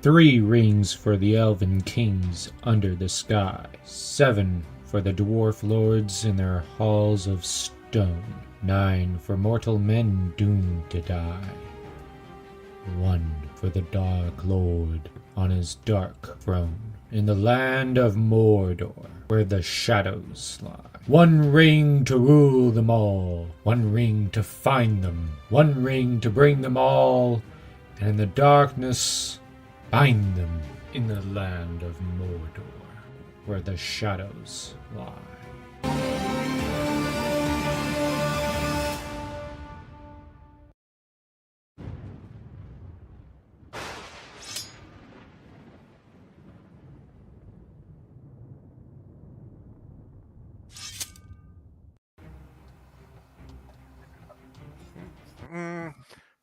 3 rings for the elven kings under the sky, 7 for the dwarf lords in their halls of stone, 9 for mortal men doomed to die, 1 for the Dark Lord on his dark throne in the land of Mordor, where the shadows lie. 1 ring to rule them all, 1 ring to find them, 1 ring to bring them all, and in the darkness bind them in the land of Mordor, where the shadows lie.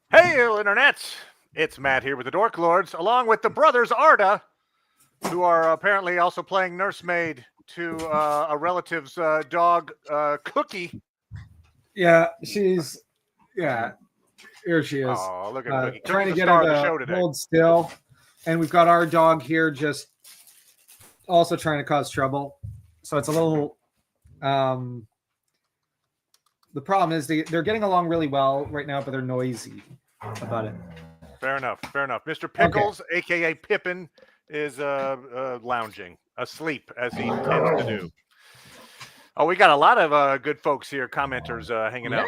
Hey, Internet! It's Matt here with the Dorklords, along with the brothers Arda, who are apparently also playing nursemaid to a relative's dog, Cookie. Yeah, she's... Yeah, here she is. Oh, look at Cookie. Trying to Cookie's get the star her of the show to today. hold still. And we've got our dog here just also trying to cause trouble. So it's a little... the problem is they're getting along really well right now, but they're noisy about it. Fair enough. Fair enough. Mr. Pickles, a.k.a. Pippin, is lounging, asleep, as he tends to do. Oh, we got a lot of good folks here, commenters hanging out.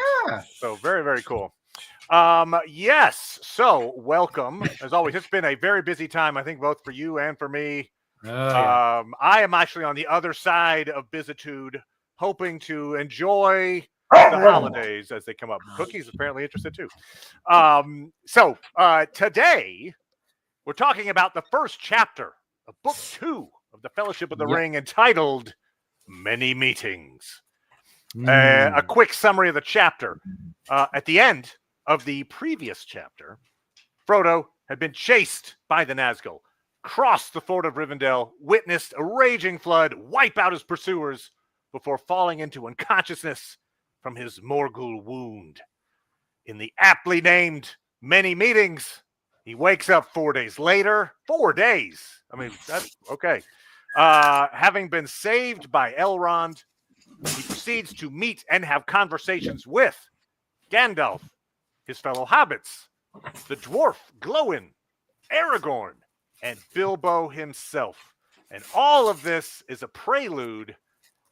So very, very cool. Yes. So welcome. As always, it's been a very busy time, I think, both for you and for me. I am actually on the other side of busitude, hoping to enjoy the holidays as they come up. Cookie's apparently interested too. So today we're talking about the first chapter of Book 2 of the Fellowship of the Ring, entitled Many Meetings. A quick summary of the chapter. At the end of the previous chapter, Frodo had been chased by the Nazgul, crossed the ford of Rivendell, witnessed a raging flood wipe out his pursuers before falling into unconsciousness from his Morgul wound. In the aptly named Many Meetings, he wakes up 4 days later. 4 days. I mean, that's okay. Having been saved by Elrond, he proceeds to meet and have conversations with Gandalf, his fellow hobbits, the dwarf Glowin, Aragorn, and Bilbo himself. And all of this is a prelude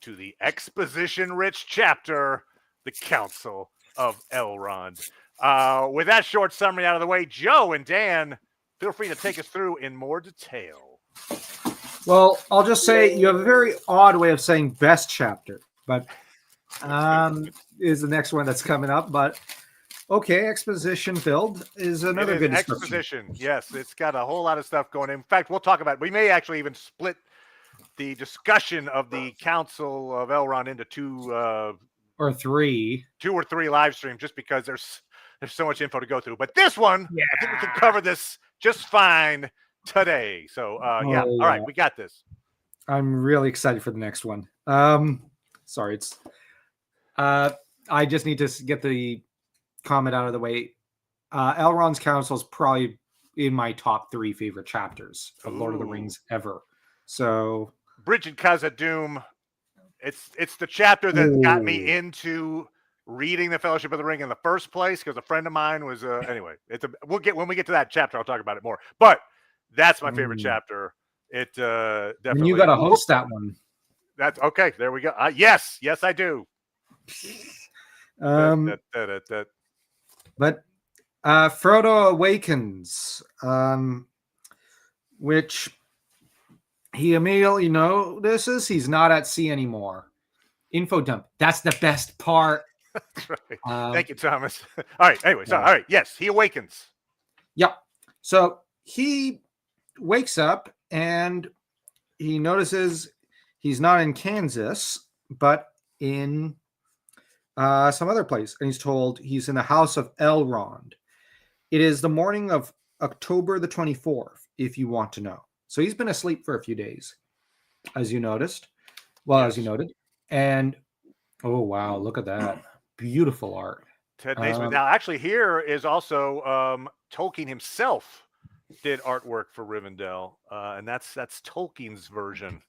to the exposition-rich chapter, The Council of Elrond. With that short summary out of the way, Joe and Dan, feel free to take us through in more detail. Well, I'll just say you have a very odd way of saying best chapter, but is the next one that's coming up. But okay, exposition build is another good exposition. Yes, it's got a whole lot of stuff going in. In fact, we'll talk about it. We may actually even split the discussion of the Council of Elrond into two or three live streams, just because there's so much info to go through. But this one, I think we can cover this just fine today. So all right, we got this. I'm really excited for the next one. Sorry, it's I just need to get the comment out of the way. Elrond's Council is probably in my top 3 favorite chapters of Lord of the Rings ever. So Bridge and Khazad-dûm, it's the chapter that got me into reading the Fellowship of the Ring in the first place, because a friend of mine was anyway. When we get to that chapter, I'll talk about it more. But that's my favorite chapter. It definitely. And you got to host that one. That's okay. There we go. Yes, I do. But Frodo awakens, which he immediately notices he's not at sea anymore. Info dump. That's the best part. That's right. Thank you, Thomas. All right. Anyway, all right. Yes, he awakens. Yep. So he wakes up and he notices he's not in Kansas, but in some other place. And he's told he's in the house of Elrond. It is the morning of October the 24th, if you want to know. So he's been asleep for a few days, as you noticed. Well, as you noted. And, oh, wow, look at that. Beautiful art. Ted Naismith. Now, actually, here is also Tolkien himself did artwork for Rivendell, and that's Tolkien's version.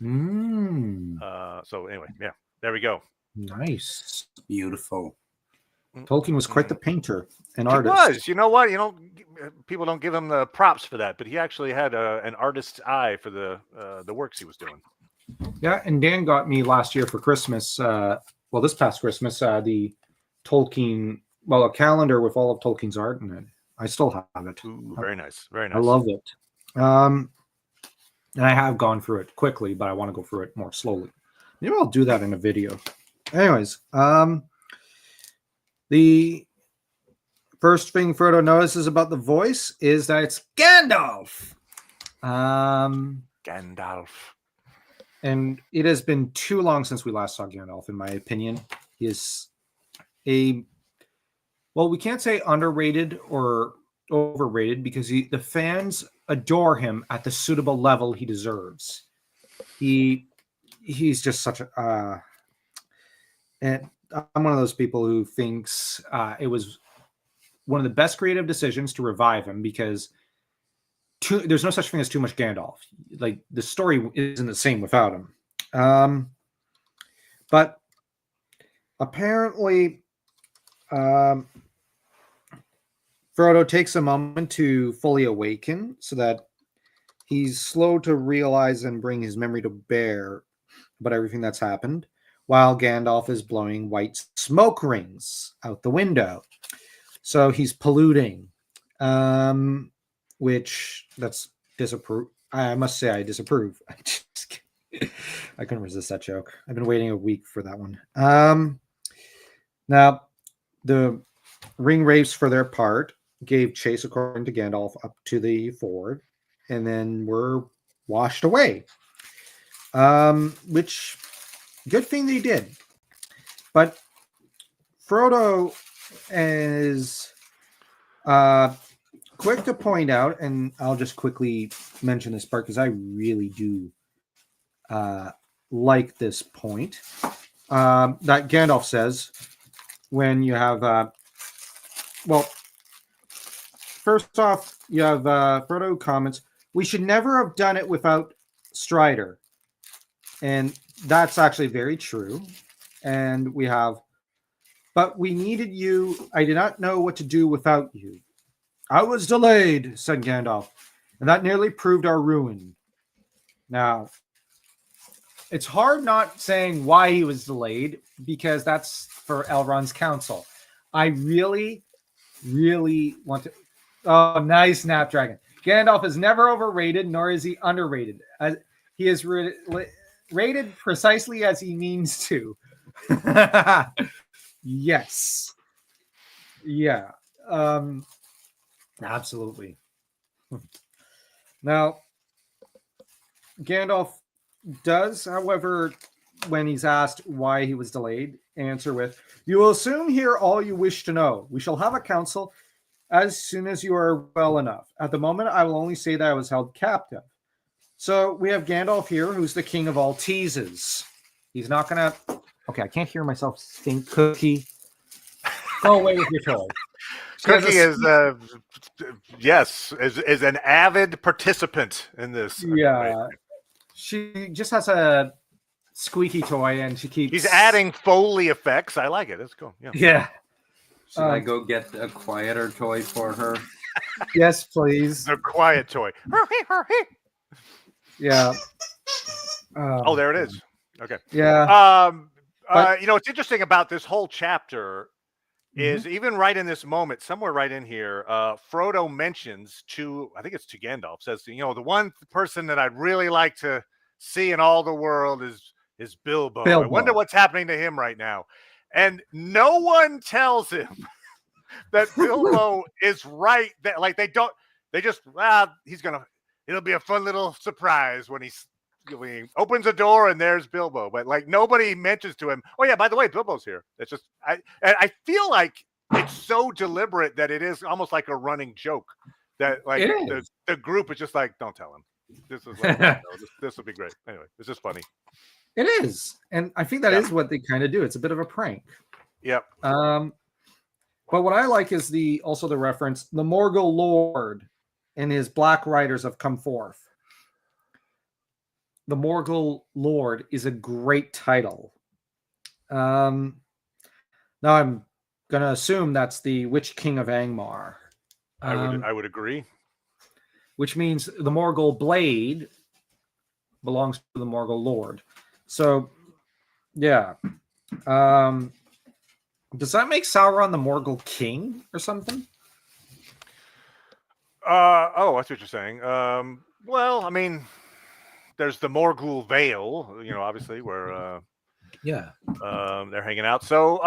So anyway, yeah, there we go. Nice. Beautiful. Tolkien was quite the painter and He artist. was. You know what? People don't give him the props for that, but he actually had an artist's eye for the works he was doing. Yeah, and Dan got me last year for Christmas. This past Christmas, the Tolkien, a calendar with all of Tolkien's art in it. I still have it. Ooh, very nice. Very nice. I love it. And I have gone through it quickly, but I want to go through it more slowly. Maybe I'll do that in a video. Anyways, the first thing Frodo notices about the voice is that it's Gandalf. Gandalf. And it has been too long since we last saw Gandalf, in my opinion. He is we can't say underrated or overrated because the fans adore him at the suitable level he deserves. He's just such a and I'm one of those people who thinks it was one of the best creative decisions to revive him because there's no such thing as too much Gandalf. Like, the story isn't the same without him. But apparently, Frodo takes a moment to fully awaken so that he's slow to realize and bring his memory to bear about everything that's happened, while Gandalf is blowing white smoke rings out the window. So he's polluting, which that's disapprove. I must say I disapprove. I couldn't resist that joke. I've been waiting a week for that one. Now, the ring wraiths, for their part, gave chase, according to Gandalf, up to the ford, and then were washed away. Which, good thing they did. But Frodo is quick to point out, and I'll just quickly mention this part because I really do like this point, that Gandalf says when you have, first off, you have Frodo comments, we should never have done it without Strider. And that's actually very true. And we have, but we needed you. I did not know what to do without you. I was delayed, said Gandalf, and that nearly proved our ruin. Now, it's hard not saying why he was delayed, because that's for Elrond's council. I really, really want to... Oh, nice, Snapdragon. Gandalf is never overrated, nor is he underrated. He is rated precisely as he means to. Yes. Yeah. Absolutely. Now, Gandalf does, however, when he's asked why he was delayed, answer with, you will soon hear all you wish to know. We shall have a council as soon as you are well enough. At the moment, I will only say that I was held captive. So we have Gandalf here, who's the king of all teases. He's not going to... Okay, I can't hear myself think. Cookie, go away with your toy. Cookie is an avid participant in this. Yeah. She just has a squeaky toy, and she keeps... He's adding Foley effects. I like it. That's cool. Yeah. Should I go get a quieter toy for her? Yes, please. The quiet toy. Yeah. Oh, there it is. Okay. Yeah. What's interesting about this whole chapter is even right in this moment, somewhere right in here, Frodo mentions I think it's to Gandalf, says, the one person that I'd really like to see in all the world is Bilbo. I wonder what's happening to him right now. And no one tells him that Bilbo is right. That it'll be a fun little surprise when he opens a door and there's Bilbo. But nobody mentions to him, oh yeah, by the way, Bilbo's here. It's just, I feel like it's so deliberate that it is almost like a running joke that the group is just like, don't tell him. This is this will be great. Anyway, it's just funny. It is. And I think that is what they kind of do. It's a bit of a prank. Yep. But what I like is also the reference, the Morgul Lord. and his black riders have come forth. The Morgul Lord is a great title. Now I'm going to assume that's the Witch King of Angmar. I would agree. Which means the Morgul blade belongs to the Morgul Lord. So, yeah. Does that make Sauron the Morgul King or something? Oh, that's what you're saying. Well, I mean, there's the Morgul Vale, obviously where Yeah. they're hanging out. So,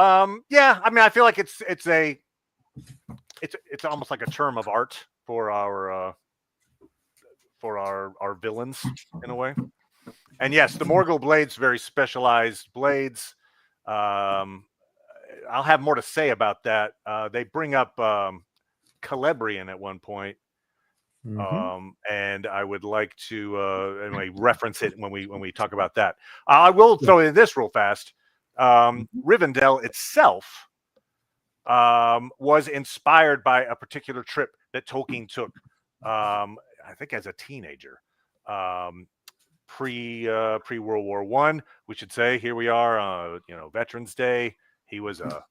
yeah, I mean, I feel like it's almost like a term of art for our villains in a way. And yes, the Morgul blades, very specialized blades. I'll have more to say about that. They bring up Celebrian at one point. And I would like to anyway reference it when we talk about that. I will throw in this real fast. Rivendell itself was inspired by a particular trip that Tolkien took, I think as a teenager, pre World War I. We should say here we are, Veterans Day. He was a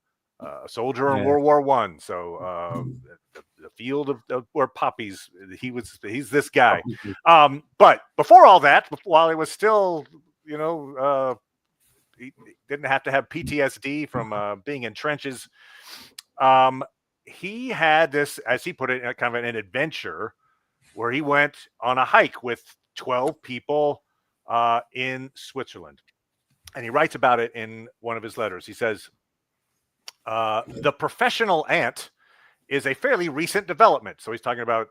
soldier in World War I. So the field of where poppies, he's this guy. But before all that, while he was still, he didn't have to have PTSD from being in trenches. He had this, as he put it, kind of an adventure where he went on a hike with 12 people in Switzerland. And he writes about it in one of his letters. He says, the professional ant is a fairly recent development. So he's talking about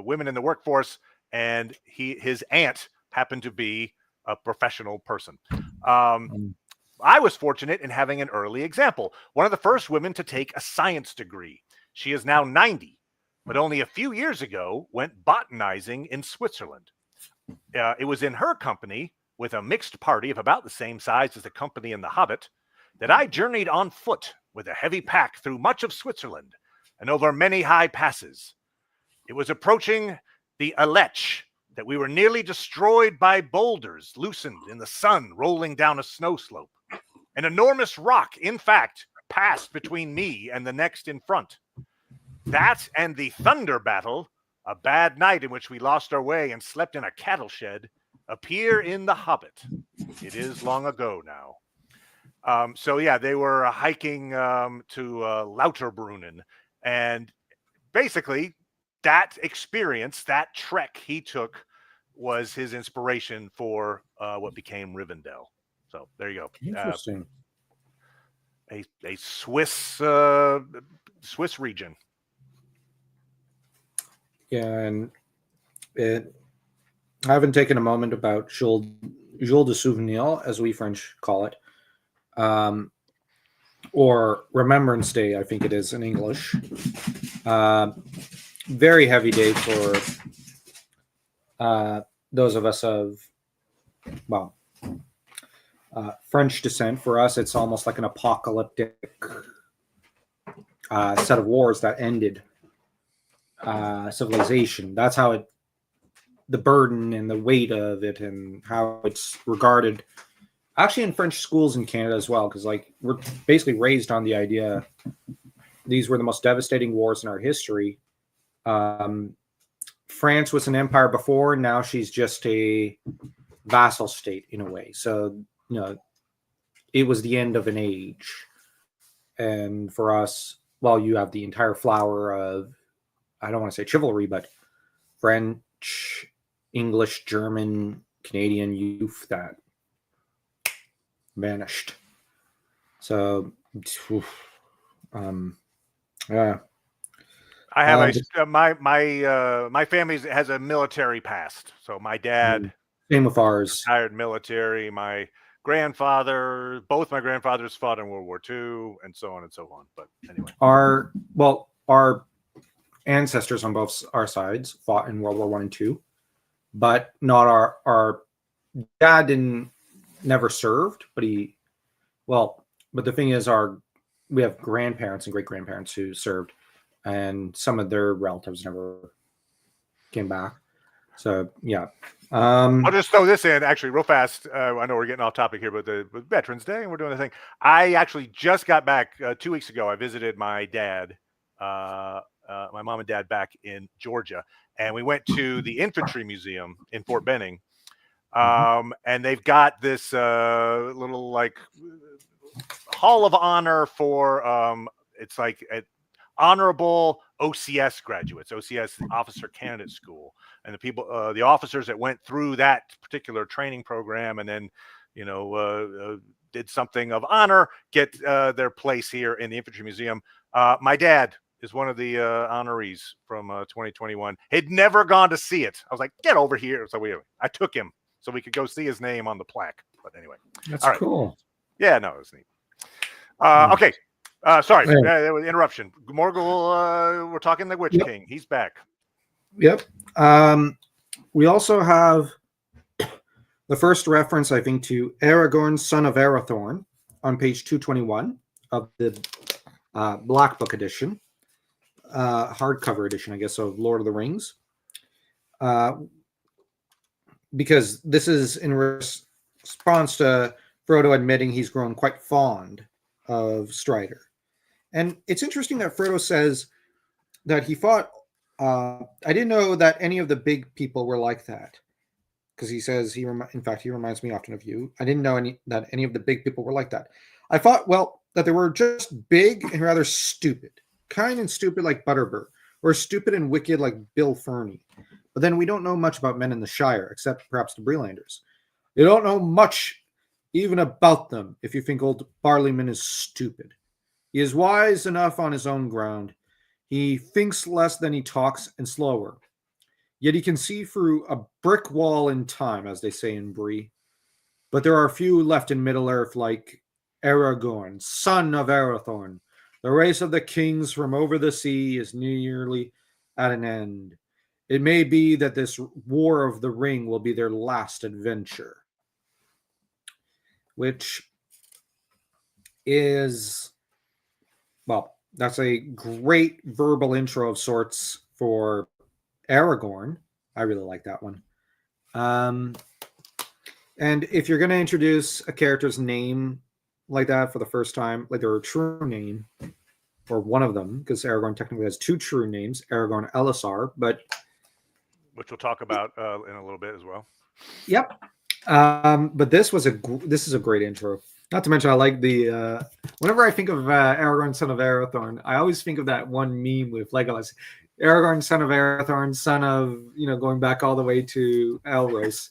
women in the workforce, and his aunt happened to be a professional person. I was fortunate in having an early example. One of the first women to take a science degree. She is now 90, but only a few years ago went botanizing in Switzerland. It was in her company, with a mixed party of about the same size as the company in The Hobbit, that I journeyed on foot with a heavy pack through much of Switzerland and over many high passes. It was approaching the Aletsch that we were nearly destroyed by boulders loosened in the sun rolling down a snow slope. An enormous rock, in fact, passed between me and the next in front. That and the Thunder Battle, a bad night in which we lost our way and slept in a cattle shed, appear in The Hobbit. It is long ago now. So yeah, they were hiking to Lauterbrunnen, and basically that experience, that trek he took, was his inspiration for what became Rivendell. So there you go. Interesting. A Swiss region. Yeah, and I haven't taken a moment about Jour de Souvenir, as we French call it, or Remembrance Day, I think it is in English. Very heavy day for those of us of, French descent. For us, it's almost like an apocalyptic set of wars that ended civilization. That's how the burden and the weight of it and how it's regarded actually in French schools in Canada as well, because we're basically raised on the idea these were the most devastating wars in our history. France was an empire before, now she's just a vassal state in a way. So it was the end of an age. And for us, you have the entire flower of, I don't want to say chivalry, but French, English, German, Canadian youth that vanished. So, yeah. I have my family has a military past. So my dad, same with ours, retired military. My grandfather, both my grandfathers fought in World War II, and so on and so on. But anyway, our ancestors on both our sides fought in World War I and II, but not our dad never served, but but the thing is, we have grandparents and great grandparents who served, and some of their relatives never came back. So yeah. I'll just throw this in actually real fast. I know we're getting off topic here, but with Veterans Day and we're doing the thing. I actually just got back 2 weeks ago. I visited my dad, my mom and dad back in Georgia, and we went to the Infantry Museum in Fort Benning. And they've got this little like Hall of Honor for it's like honorable OCS graduates, OCS Officer Candidate School, and the people, the officers that went through that particular training program, and then did something of honor, get their place here in the Infantry Museum. My dad is one of the honorees from 2021. He'd never gone to see it. I was like, get over here. So I took him so we could go see his name on the plaque. But anyway, that's all cool. Right. Yeah, no, it was neat. Okay. Sorry, interruption. Morgul, we're talking the Witch King. He's back. Yep. We also have the first reference, I think, to Aragorn, son of Arathorn, on page 221 of the Black Book edition, hardcover edition, I guess, of Lord of the Rings. Because this is in response to Frodo admitting he's grown quite fond of Strider. And it's interesting that Frodo says that he thought, I didn't know that any of the big people were like that. Because he says, in fact, he reminds me often of you. I didn't know that any of the big people were like that. I thought, well, that they were just big and rather stupid. Kind and stupid like Butterbur, or stupid and wicked like Bill Ferny. But then we don't know much about men in the Shire, except perhaps the Brelanders. You don't know much even about them if you think old Barleyman is stupid. He is wise enough on his own ground. He thinks less than he talks and slower. Yet he can see through a brick wall in time, as they say in Bree. But there are few left in Middle-earth like Aragorn, son of Arathorn. The race of the kings from over the sea is nearly at an end. It may be that this War of the Ring will be their last adventure. Which is, well, that's a great verbal intro of sorts for Aragorn. I really like that one. And if you're going to introduce a character's name like that for the first time, like their true name, or one of them, because Aragorn technically has two true names, Aragorn Elisar, but which we'll talk about in a little bit as well. Yep. But this is a great intro. Not to mention, I like the whenever I think of Aragorn, son of Arathorn, I always think of that one meme with Legolas. Aragorn, son of Arathorn, son of, going back all the way to Elros.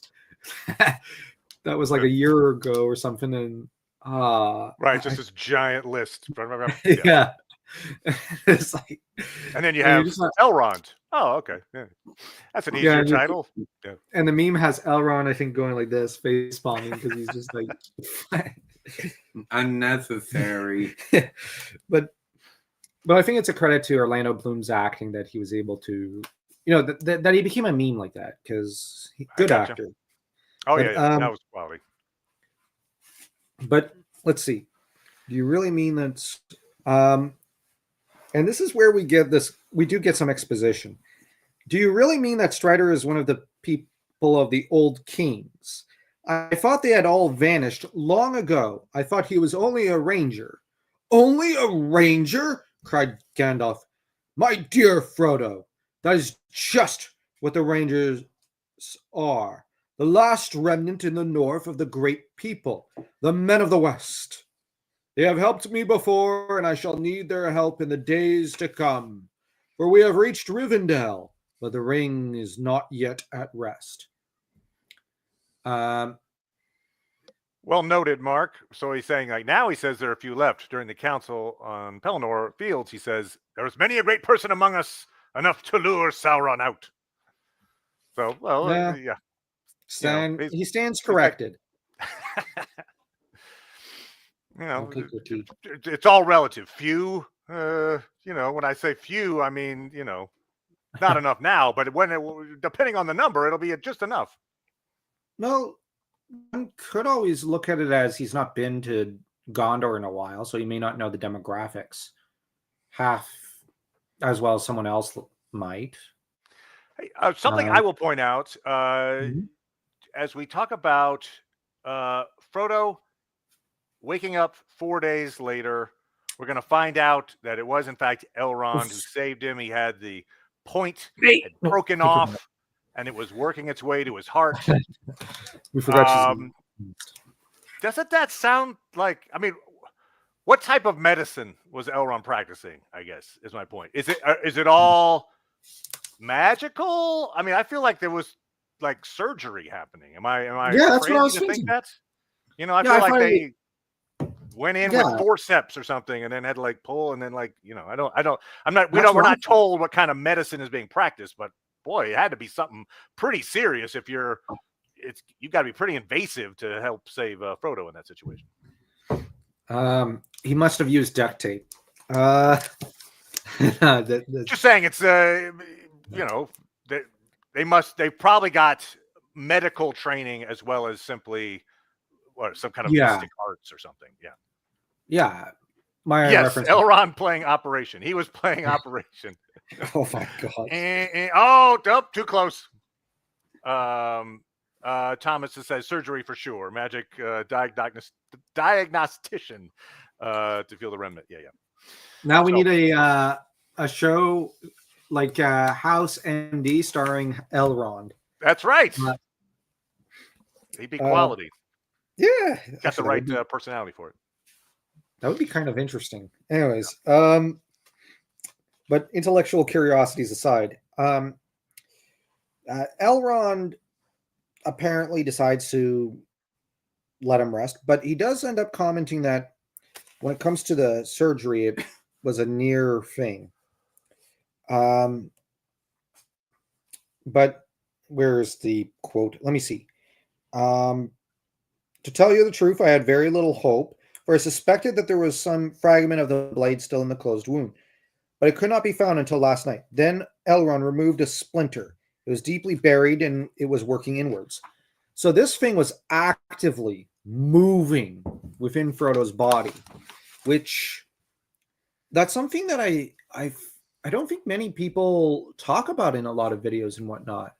That was like a year ago or something, and right, just this giant list. Yeah. It's like, and then you have Elrond. Oh, okay. Yeah. That's an easier title. Yeah. And the meme has Elrond, I think, going like this, face palming, because he's just like unnecessary. But I think it's a credit to Orlando Bloom's acting that he was able to, that he became a meme like that, because good actor. Oh, but, yeah, that was quality. But let's see. Do you really mean that's and this is where we do get some exposition. Do you really mean that Strider is one of the people of the old kings? I thought they had all vanished long ago. I thought he was only a ranger. Only a ranger? Cried Gandalf. My dear Frodo, that is just what the rangers are. The last remnant in the north of the great people, the men of the west. They have helped me before, and I shall need their help in the days to come. For we have reached Rivendell, but the ring is not yet at rest. Well noted, Mark. So he's saying, now he says there are a few left. During the council on Pelennor Fields, he says, there is many a great person among us, enough to lure Sauron out. So, yeah. He stands corrected. It's all relative. Few, when I say few, I mean, not enough now, but depending on the number, it'll be just enough. No, one could always look at it as he's not been to Gondor in a while, so he may not know the demographics half as well as someone else might. Hey, something I will point out as we talk about Frodo waking up 4 days later. We're going to find out that it was, in fact, Elrond who saved him. He had the point had broken off, and it was working its way to his heart. We forgot. Doesn't that sound like? I mean, what type of medicine was Elrond practicing? I guess is my point. Is it all magical? I mean, I feel like there was like surgery happening. Am I? Yeah, that's what I was crazy to thinking. think that? I feel like they went in with forceps or something, and then had to like pull, and then like we're not told what kind of medicine is being practiced, but boy, it had to be something pretty serious. If you got to be pretty invasive to help save Frodo in that situation. He must have used duct tape. Just saying, it's they probably got medical training as well as simply some kind of mystic arts or something. Yeah. Yes, Elrond playing Operation. He was playing Operation. Oh my god. Too close. Thomas says surgery for sure. Magic diagnostician to feel the remnant. Yeah. Now we need a show like House MD starring Elrond. That's right. He'd be quality. Yeah, got the right personality for it. That would be kind of interesting. Anyways, but intellectual curiosities aside, Elrond apparently decides to let him rest, but he does end up commenting that when it comes to the surgery, it was a near thing. But where's the quote? Let me see. To tell you the truth, I had very little hope, for I suspected that there was some fragment of the blade still in the closed wound, but it could not be found until last night. Then Elrond removed a splinter. It was deeply buried and it was working inwards. So this thing was actively moving within Frodo's body, which that's something that I don't think many people talk about in a lot of videos and whatnot.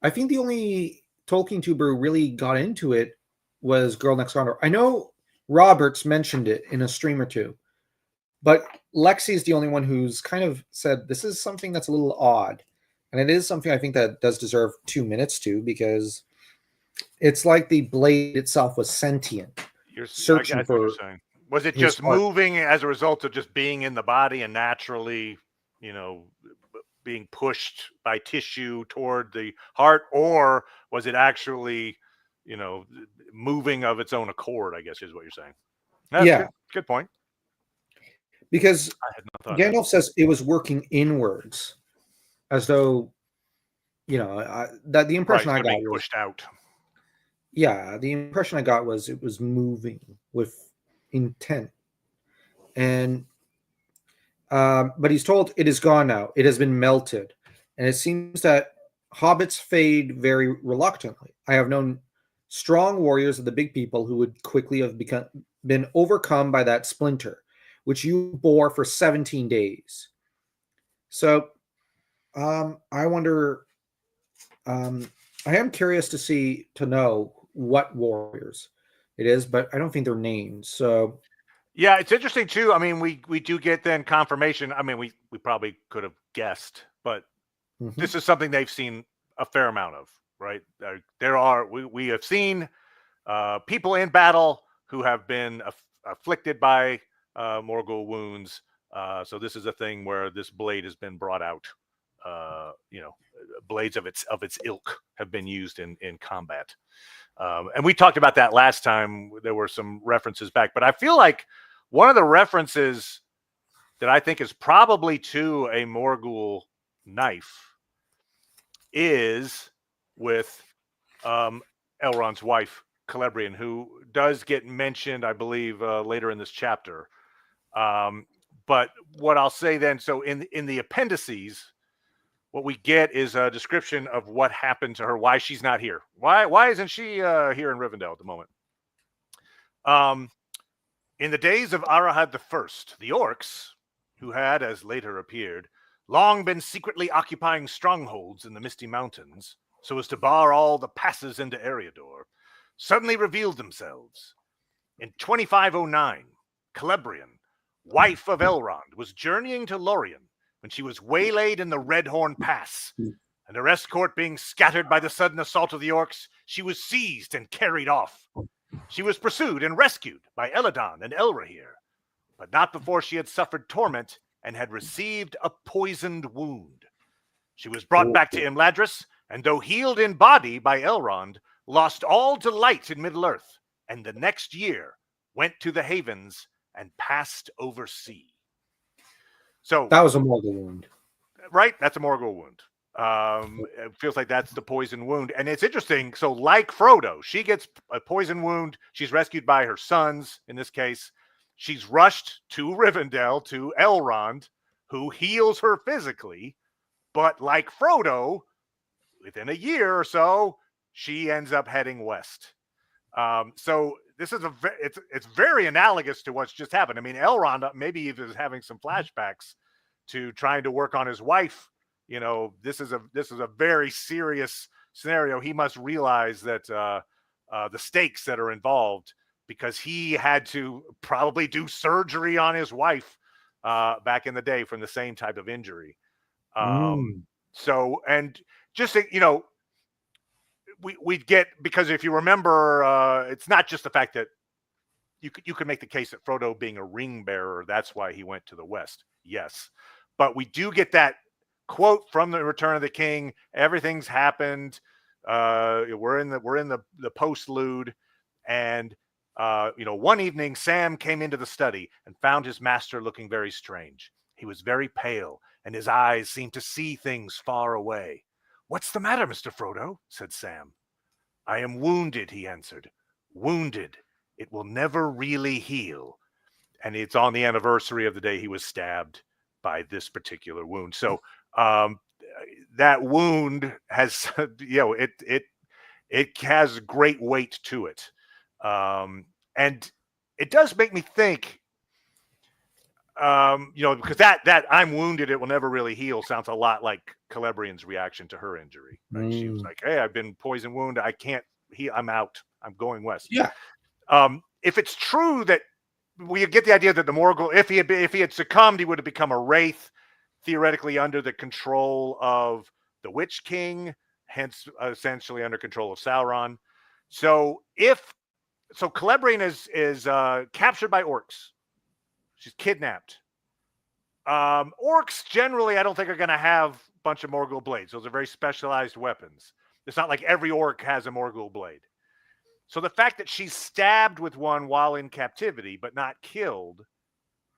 I think the only Tolkien tuber who really got into it was Girl Next Door. I know Roberts mentioned it in a stream or two, but Lexi's the only one who's kind of said this is something that's a little odd. And it is something I think that does deserve 2 minutes to, because it's like the blade itself was sentient. You're searching for. What you're saying. Was it just moving as a result of just being in the body and naturally, being pushed by tissue toward the heart, or was it actually, moving of its own accord? I guess is what you're saying. That's good point. Because Gandalf says it was working inwards, as though, that the impression I got was pushed out. Yeah, the impression I got was it was moving with intent, and but he's told it is gone now. It has been melted, and it seems that hobbits fade very reluctantly. I have known strong warriors of the big people who would quickly have been overcome by that splinter, which you bore for 17 days. So, I wonder. I am curious to know what warriors it is, but I don't think they're named. So, yeah, it's interesting too. I mean, we do get then confirmation. I mean, we probably could have guessed, but this is something they've seen a fair amount of, right? We have seen people in battle who have been afflicted by Morgul wounds. So this is a thing where this blade has been brought out. Blades of its ilk have been used in combat. And we talked about that last time. There were some references back, but I feel like one of the references that I think is probably to a Morgul knife is with Elrond's wife, Celebrian, who does get mentioned, I believe, later in this chapter. But what I'll say then, so in the appendices, what we get is a description of what happened to her, why she's not here. Why isn't she here in Rivendell at the moment? In the days of Arahad I, the orcs, who had, as later appeared, long been secretly occupying strongholds in the Misty Mountains, so as to bar all the passes into Eriador, suddenly revealed themselves. In 2509, Celebrian, wife of Elrond, was journeying to Lorien when she was waylaid in the Redhorn Pass, and her escort being scattered by the sudden assault of the orcs, she was seized and carried off. She was pursued and rescued by Elladan and Elrahir, but not before she had suffered torment and had received a poisoned wound. She was brought back to Imladris, and though healed in body by Elrond, lost all delight in Middle-earth, and the next year went to the Havens and passed over sea. So That was a Morgul wound. right, that's a Morgul wound. It feels like that's the poison wound. And it's interesting. So like Frodo, she gets a poison wound. She's rescued by her sons, in this case. She's rushed to Rivendell, to Elrond, who heals her physically. But like Frodo, within a year or so, she ends up heading west. So this is it's very analogous to what's just happened. I mean, Elrond maybe even is having some flashbacks to trying to work on his wife. You know, this is a very serious scenario. He must realize that the stakes that are involved, because he had to probably do surgery on his wife back in the day from the same type of injury. So, and just, you know, we'd get, because if you remember, it's not just the fact that you could make the case that Frodo being a ring bearer, that's why he went to the west. Yes. But we do get that quote from the Return of the King. Everything's happened. We're in the postlude, and you know, one evening Sam came into the study and found his master looking very strange. He was very pale, and his eyes seemed to see things far away. "What's the matter, Mr. Frodo?" said Sam. "I am wounded," he answered. "Wounded. It will never really heal." And it's on the anniversary of the day he was stabbed by this particular wound. So that wound has, you know, it has great weight to it. And it does make me think, you know, because that "I'm wounded, it will never really heal" sounds a lot like Celebrian's reaction to her injury. Right? She was like, "Hey, I've been poison wounded. I can't heal. I'm out. I'm going west." Yeah. If it's true that we get the idea that the Morgul, if he had succumbed, he would have become a wraith, theoretically under the control of the Witch King, hence essentially under control of Sauron. So Celebrian is captured by orcs. She's kidnapped. Orcs generally, I don't think, are going to have a bunch of Morgul blades. Those are very specialized weapons. It's not like every orc has a Morgul blade. So the fact that she's stabbed with one while in captivity but not killed,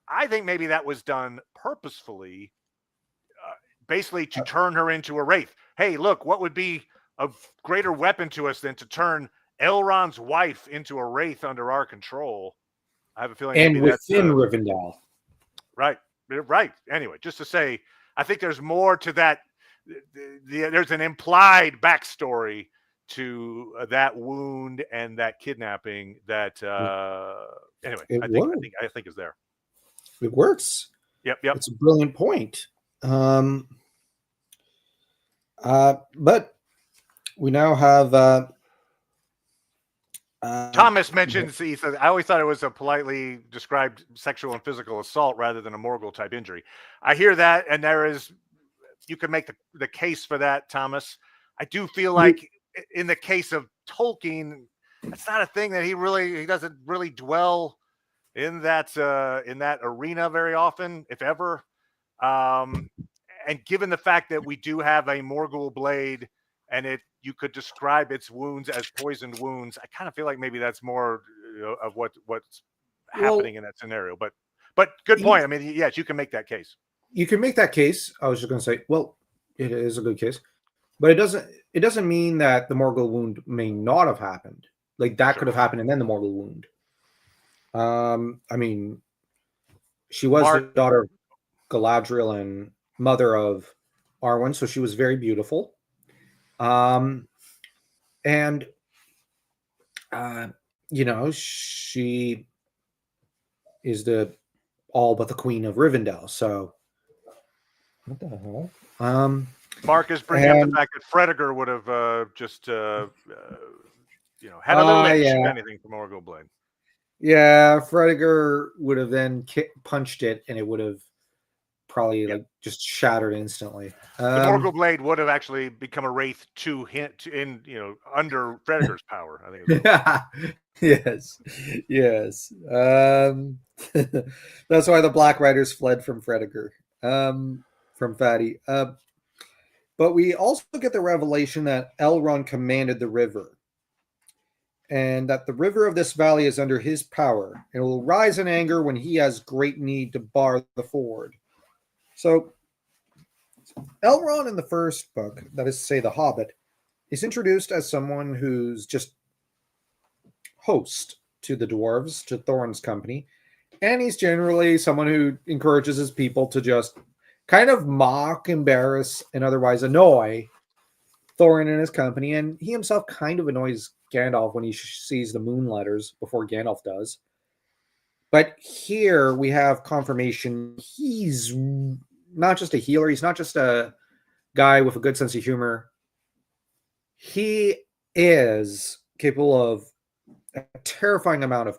I think maybe that was done purposefully, basically to turn her into a wraith. Hey, look, what would be a greater weapon to us than to turn Elrond's wife into a wraith under our control? I have a feeling. And within Rivendell. Right. Anyway, just to say, I think there's more to that. There's an implied backstory to that wound and that kidnapping that, anyway, I think is there. It works. Yep. It's a brilliant point. But we now have Thomas mentions, he says, "I always thought it was a politely described sexual and physical assault rather than a Morgul type injury." I hear that, and you can make the case for that, Thomas. I do feel like in the case of Tolkien, that's not a thing that he doesn't really dwell in that arena very often, if ever. And given the fact that we do have a Morgul blade, and you could describe its wounds as poisoned wounds, I kind of feel like maybe that's more of what's happening in that scenario. But good point. I mean, yes, you can make that case. You can make that case. I was just going to say, well, it is a good case, but it doesn't mean that the Morgul wound may not have happened. Like that could have happened, and then the Morgul wound. I mean, she was the daughter of Galadriel and mother of Arwin, so she was very beautiful. And you know, she is all but the queen of Rivendell. So What the hell? Mark is bringing up the fact that Fredegar would have had a little itch, if anything, from Morgul Blade. Yeah, Fredegar would have then punched it, and it would have probably just shattered instantly. The Morgul Blade would have actually become a wraith under Fredegar's power. I think. Yes. That's why the Black Riders fled from Fredegar, from Fatty. But we also get the revelation that Elrond commanded the river, and that the river of this valley is under his power, and will rise in anger when he has great need to bar the ford. So, Elrond in the first book, that is to say, The Hobbit, is introduced as someone who's just host to the dwarves, to Thorin's company, and he's generally someone who encourages his people to just kind of mock, embarrass, and otherwise annoy Thorin and his company, and he himself kind of annoys Gandalf when he sees the Moonlighters before Gandalf does. But here we have confirmation he's not just a healer, he's not just a guy with a good sense of humor. He is capable of a terrifying amount of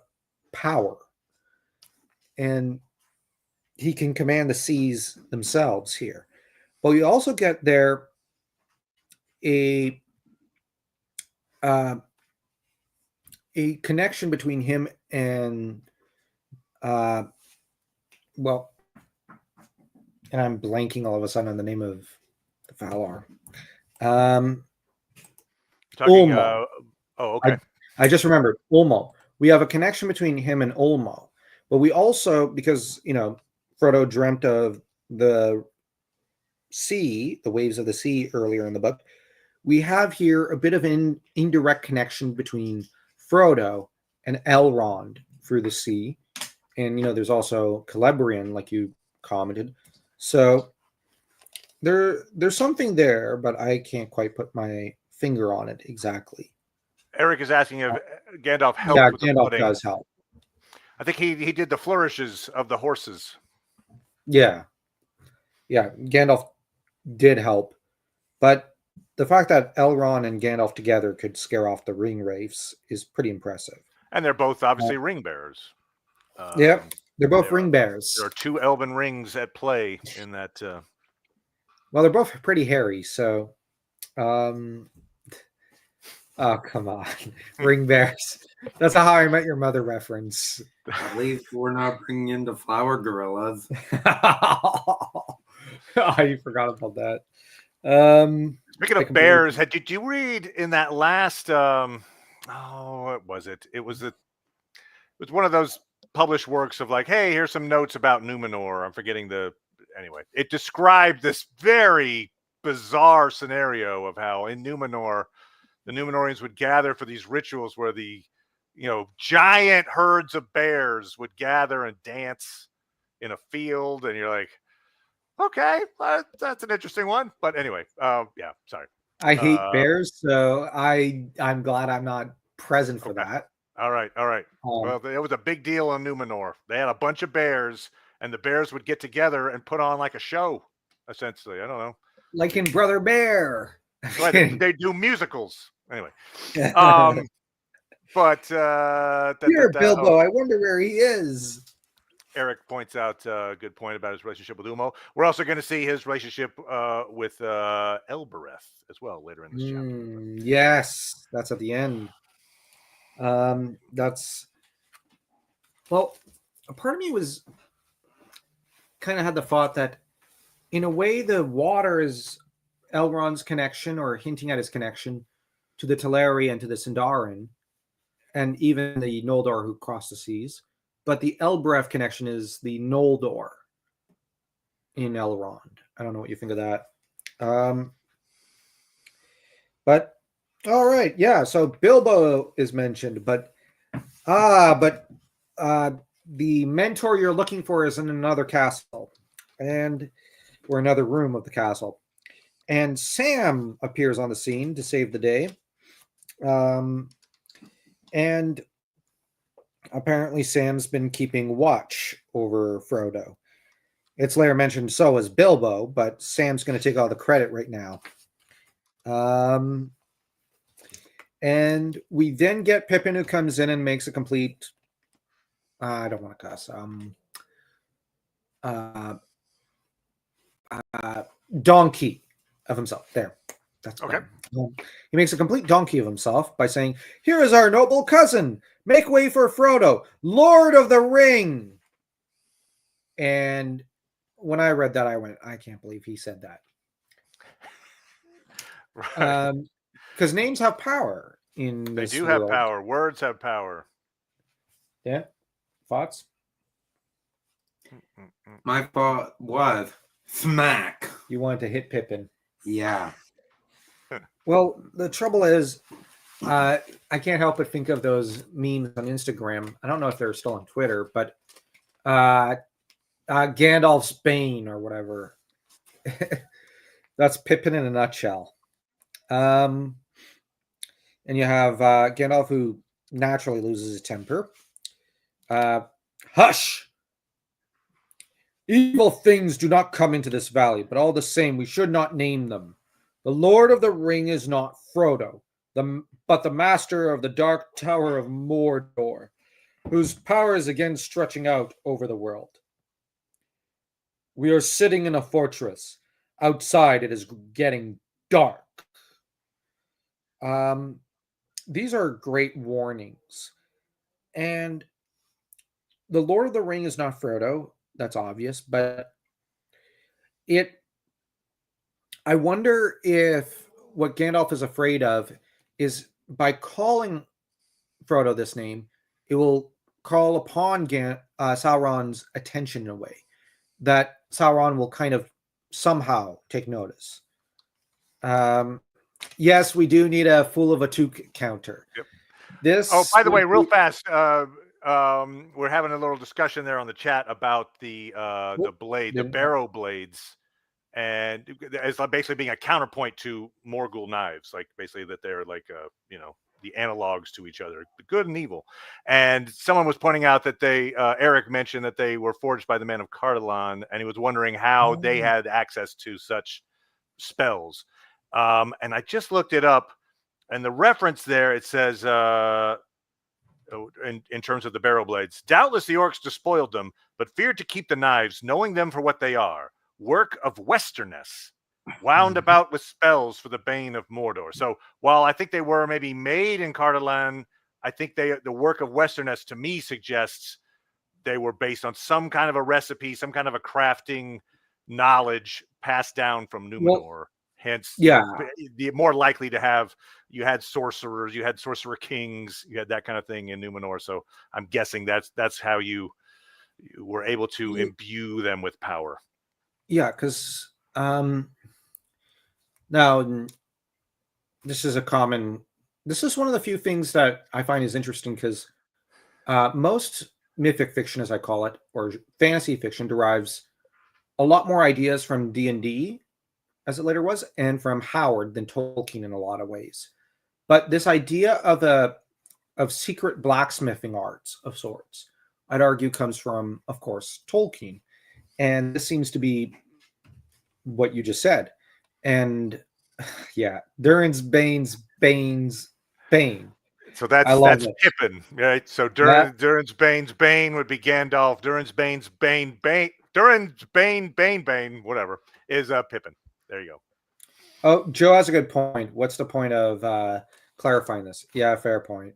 power, and he can command the seas themselves here. But you also get there a connection between him and and I'm blanking all of a sudden on the name of the Valar. Ulmo. Okay. I just remembered Ulmo. We have a connection between him and Ulmo, but we also, because Frodo dreamt of the sea, the waves of the sea earlier in the book, we have here a bit of an indirect connection between Frodo and Elrond through the sea. And, there's also Celebrian, like you commented. So there's something there, but I can't quite put my finger on it exactly. Eric is asking if Gandalf helped with the Gandalf pudding. does help. I think he did the flourishes of the horses. Yeah, Gandalf did help, but the fact that Elrond and Gandalf together could scare off the ring wraiths is pretty impressive. And they're both obviously ring bearers. They're both ring bearers. There are 2 elven rings at play in that. Well, they're both pretty hairy, so. Oh, come on. Ring bears. That's a How I Met Your Mother reference. At least we're not bringing in the flower gorillas. Oh, you forgot about that. Speaking of bears, did you read in that last? What was it? It was one of those published works of like, hey, here's some notes about Numenor. I'm forgetting anyway. It described this very bizarre scenario of how in Numenor, the Numenorians would gather for these rituals where the giant herds of bears would gather and dance in a field, and you're like, okay, that's an interesting one. But anyway, sorry. I hate bears, so I'm glad I'm not present for that. All right. Well, it was a big deal on Numenor. They had a bunch of bears, and the bears would get together and put on like a show, essentially. I don't know. Like in Brother Bear. Right, they do musicals. Anyway. But here, Bilbo, I wonder where he is. Eric points out a good point about his relationship with Ulmo. We're also going to see his relationship with Elbereth as well later in this chapter. Yes, that's at the end. A part of me was kind of had the thought that in a way the water is Elrond's connection, or hinting at his connection to the Teleri and to the Sindarin, and even the Noldor who crossed the seas. But the Elbereth connection is the Noldor in Elrond. I don't know what you think of that. But all right, yeah. So Bilbo is mentioned, but the mentor you're looking for is in another castle, or another room of the castle. And Sam appears on the scene to save the day. And apparently Sam's been keeping watch over Frodo. it's later mentioned so is Bilbo, but Sam's going to take all the credit right now. And we then get Pippin, who comes in and makes a complete, I don't want to cuss, donkey of himself. There. That's Okay. He makes a complete donkey of himself by saying, "Here is our noble cousin. Make way for Frodo, Lord of the Ring." And when I read that, I went, I can't believe he said that. Right. Because names have power in They this do world. have power. Words have power. Yeah. Thoughts? My thought was smack. You wanted to hit Pippin. Yeah. Well, the trouble is, I can't help but think of those memes on Instagram. I don't know if they're still on Twitter, but Gandalf's Bane or whatever. That's Pippin in a nutshell. And you have Gandalf, who naturally loses his temper. Hush! Evil things do not come into this valley, but all the same, we should not name them. The Lord of the Ring is not Frodo, but the master of the Dark Tower of Mordor, whose power is again stretching out over the world. We are sitting in a fortress. Outside, it is getting dark. These are great warnings. And the Lord of the Ring is not Frodo. That's obvious. But I wonder if what Gandalf is afraid of is by calling Frodo this name, it will call upon Sauron's attention in a way that Sauron will kind of somehow take notice. Yes, we do need a Fool of a Took counter. Yep. Oh, by the way, real fast, we're having a little discussion there on the chat about the blade, the Barrow blades, and it's basically being a counterpoint to Morgul knives, like basically that they're like the analogs to each other, the good and evil. And someone was pointing out that Eric mentioned that they were forged by the men of Cardolan, and he was wondering how they had access to such spells. And I just looked it up, and the reference there, it says, in terms of the barrow blades, doubtless the orcs despoiled them, but feared to keep the knives, knowing them for what they are, work of Westerness, wound about with spells for the bane of Mordor. So while I think they were maybe made in Cardolan, I think the work of Westerness to me suggests they were based on some kind of a recipe, some kind of a crafting knowledge passed down from Numenor. Well, hence, the more likely to have, you had sorcerers, you had sorcerer kings, you had that kind of thing in Numenor. So I'm guessing that's how you were able to imbue them with power. Yeah, because now this is one of the few things that I find is interesting, because most mythic fiction, as I call it, or fantasy fiction, derives a lot more ideas from D&D, as it later was, and from Howard than Tolkien in a lot of ways. But this idea of secret blacksmithing arts of sorts, I'd argue, comes from, of course, Tolkien. And this seems to be what you just said. And yeah, Durin's Bane's Bane. So that's Pippin, right? So Durin's Bane's Bane would be Gandalf. Durin's Bane's Bane, Durin's Bane, whatever, is Pippin. There you go. Oh, Joe has a good point. What's the point of clarifying this? Yeah, fair point.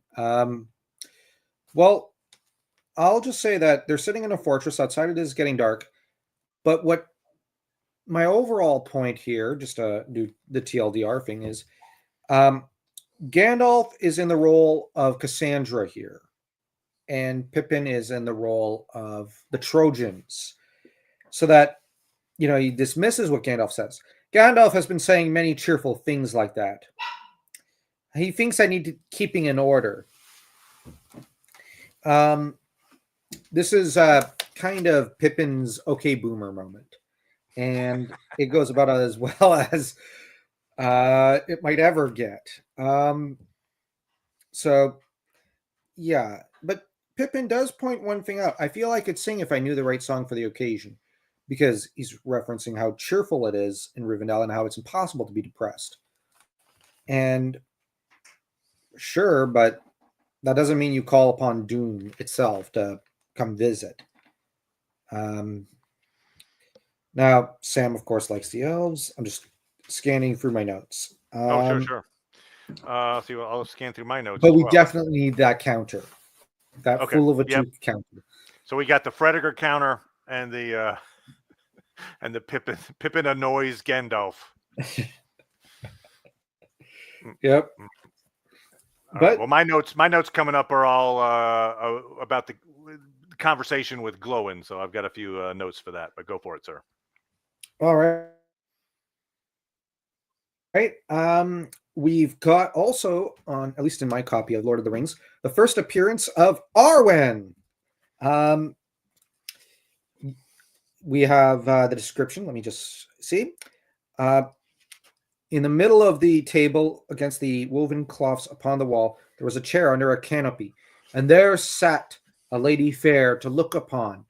Well, I'll just say that they're sitting in a fortress. Outside it is getting dark. But what my overall point here, just to do the TLDR thing, is Gandalf is in the role of Cassandra here, and Pippin is in the role of the Trojans. So that, he dismisses what Gandalf says. Gandalf has been saying many cheerful things like that. He thinks I need to keeping in order. This is kind of Pippin's okay boomer moment. And it goes about as well as it might ever get. So, yeah. But Pippin does point one thing out. I feel I could sing if I knew the right song for the occasion. because he's referencing how cheerful it is in Rivendell and how it's impossible to be depressed. And sure, but that doesn't mean you call upon Doom itself to come visit. Now, Sam, of course, likes the elves. I'm just scanning through my notes. Sure. See, I'll scan through my notes. But as we well. definitely need that counter. That Okay. full of a tooth counter. So we got the Frediger counter and the Pippin annoys Gandalf. Yep. All But right. Well, my notes coming up are all about the conversation with Glowin. So I've got a few notes for that. But go for it, sir. all right. Right. We've got also on, at least in my copy of Lord of the Rings, the first appearance of Arwen. We have the description. Let me just see. In the middle of the table, against the woven cloths upon the wall, there was a chair under a canopy, and there sat a lady fair to look upon.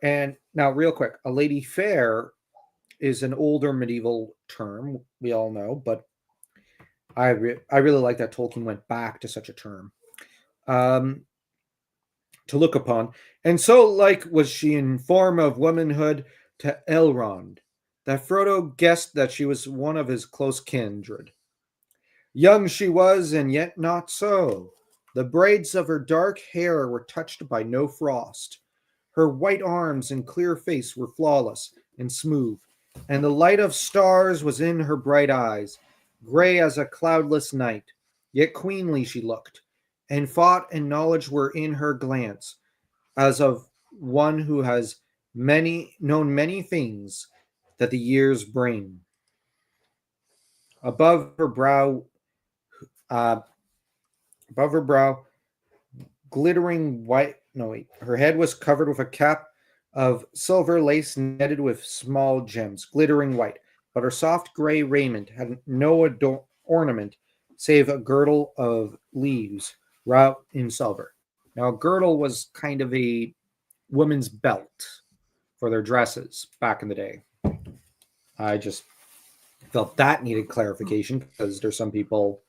And now, real quick, a lady fair is an older medieval term, we all know, but I really like that Tolkien went back to such a term. To look upon, and so like was she in form of womanhood to Elrond, that Frodo guessed that she was one of his close kindred. Young she was, and yet not so. The braids of her dark hair were touched by no frost. Her white arms and clear face were flawless and smooth, and the light of stars was in her bright eyes, gray as a cloudless night. Yet queenly she looked, and thought and knowledge were in her glance, as of one who has known many things that the years bring. Above her brow, glittering white. No, wait. Her head was covered with a cap of silver lace netted with small gems, glittering white. But her soft gray raiment had no ornament save a girdle of leaves wrought in silver. Now, a girdle was kind of a woman's belt for their dresses back in the day. I just felt that needed clarification because there's some people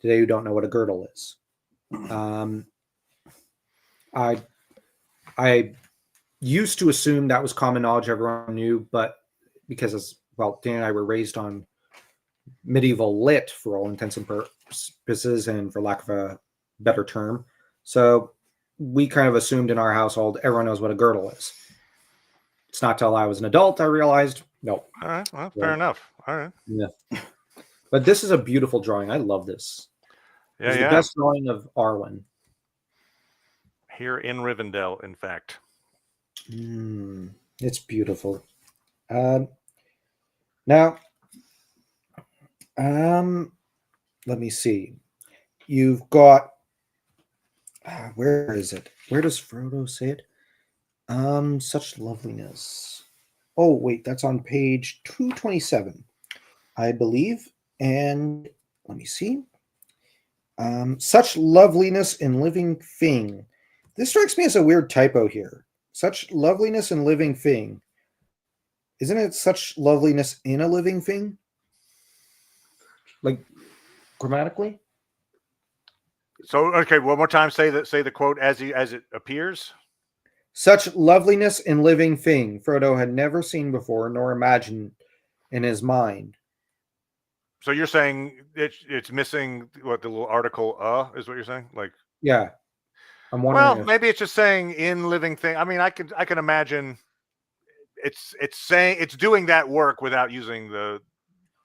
today who don't know what a girdle is. I used to assume that was common knowledge everyone knew, but because Dan and I were raised on medieval lit for all intents and purposes, and for lack of a better term, so we kind of assumed in our household everyone knows what a girdle is. It's not till I was an adult I realized no. All right, well, fair enough. All right. Yeah. But this is a beautiful drawing. I love this. Yeah, It's the best drawing of Arwen. Here in Rivendell, in fact. It's beautiful. Now, let me see. You've got where is it? Where does Frodo say it? Such loveliness. Oh, wait, that's on page 227, I believe. And let me see. Such loveliness in living thing. This strikes me as a weird typo here. Such loveliness in living thing. Isn't it such loveliness in a living thing? Like grammatically? So, okay, one more time. Say the quote as it appears. Such loveliness in living thing Frodo had never seen before nor imagined in his mind. So you're saying it's missing what the little article is what you're saying? Like, yeah. I'm wondering. Well, maybe it's just saying in living thing. I mean, I can imagine it's saying it's doing that work without using the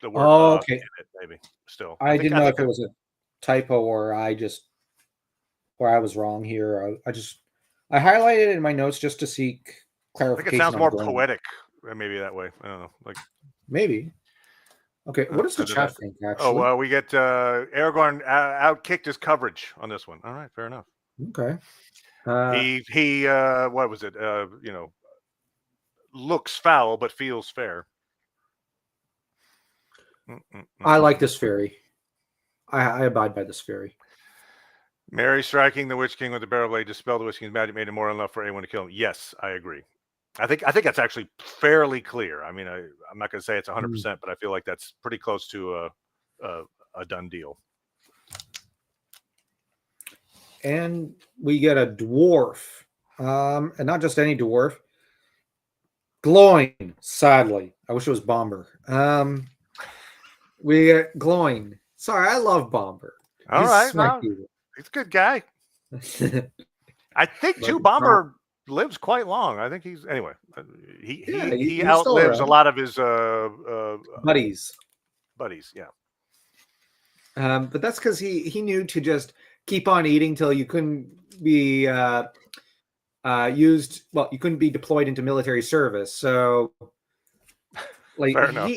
word okay. in it, maybe still. I didn't know if it was a typo or I was wrong here. I highlighted it in my notes just to seek clarification. I think it sounds more poetic, maybe that way. I don't know. Like maybe. Okay, what does the chat think, actually? Oh, well, we get Aragorn outkicked his coverage on this one. All right, fair enough. Okay. He what was it? Looks foul but feels fair. I like this fairy. I abide by this fairy. Mary striking the Witch King with the barrel blade dispelled the Witch King's magic, made it more unlawful for anyone to kill him. Yes, I agree. I think that's actually fairly clear. I mean, I'm not going to say it's 100%, but I feel like that's pretty close to a done deal. And we get a dwarf, and not just any dwarf. Glowing, sadly. I wish it was Bomber. We get Glowing. Sorry, I love Bomber. All right, no, he's a good guy. I think too. Bomber lives quite long. I think he's anyway. He outlives a lot of his buddies. Yeah. But that's because he knew to just keep on eating till you couldn't be used. Well, you couldn't be deployed into military service. So, like, fair enough.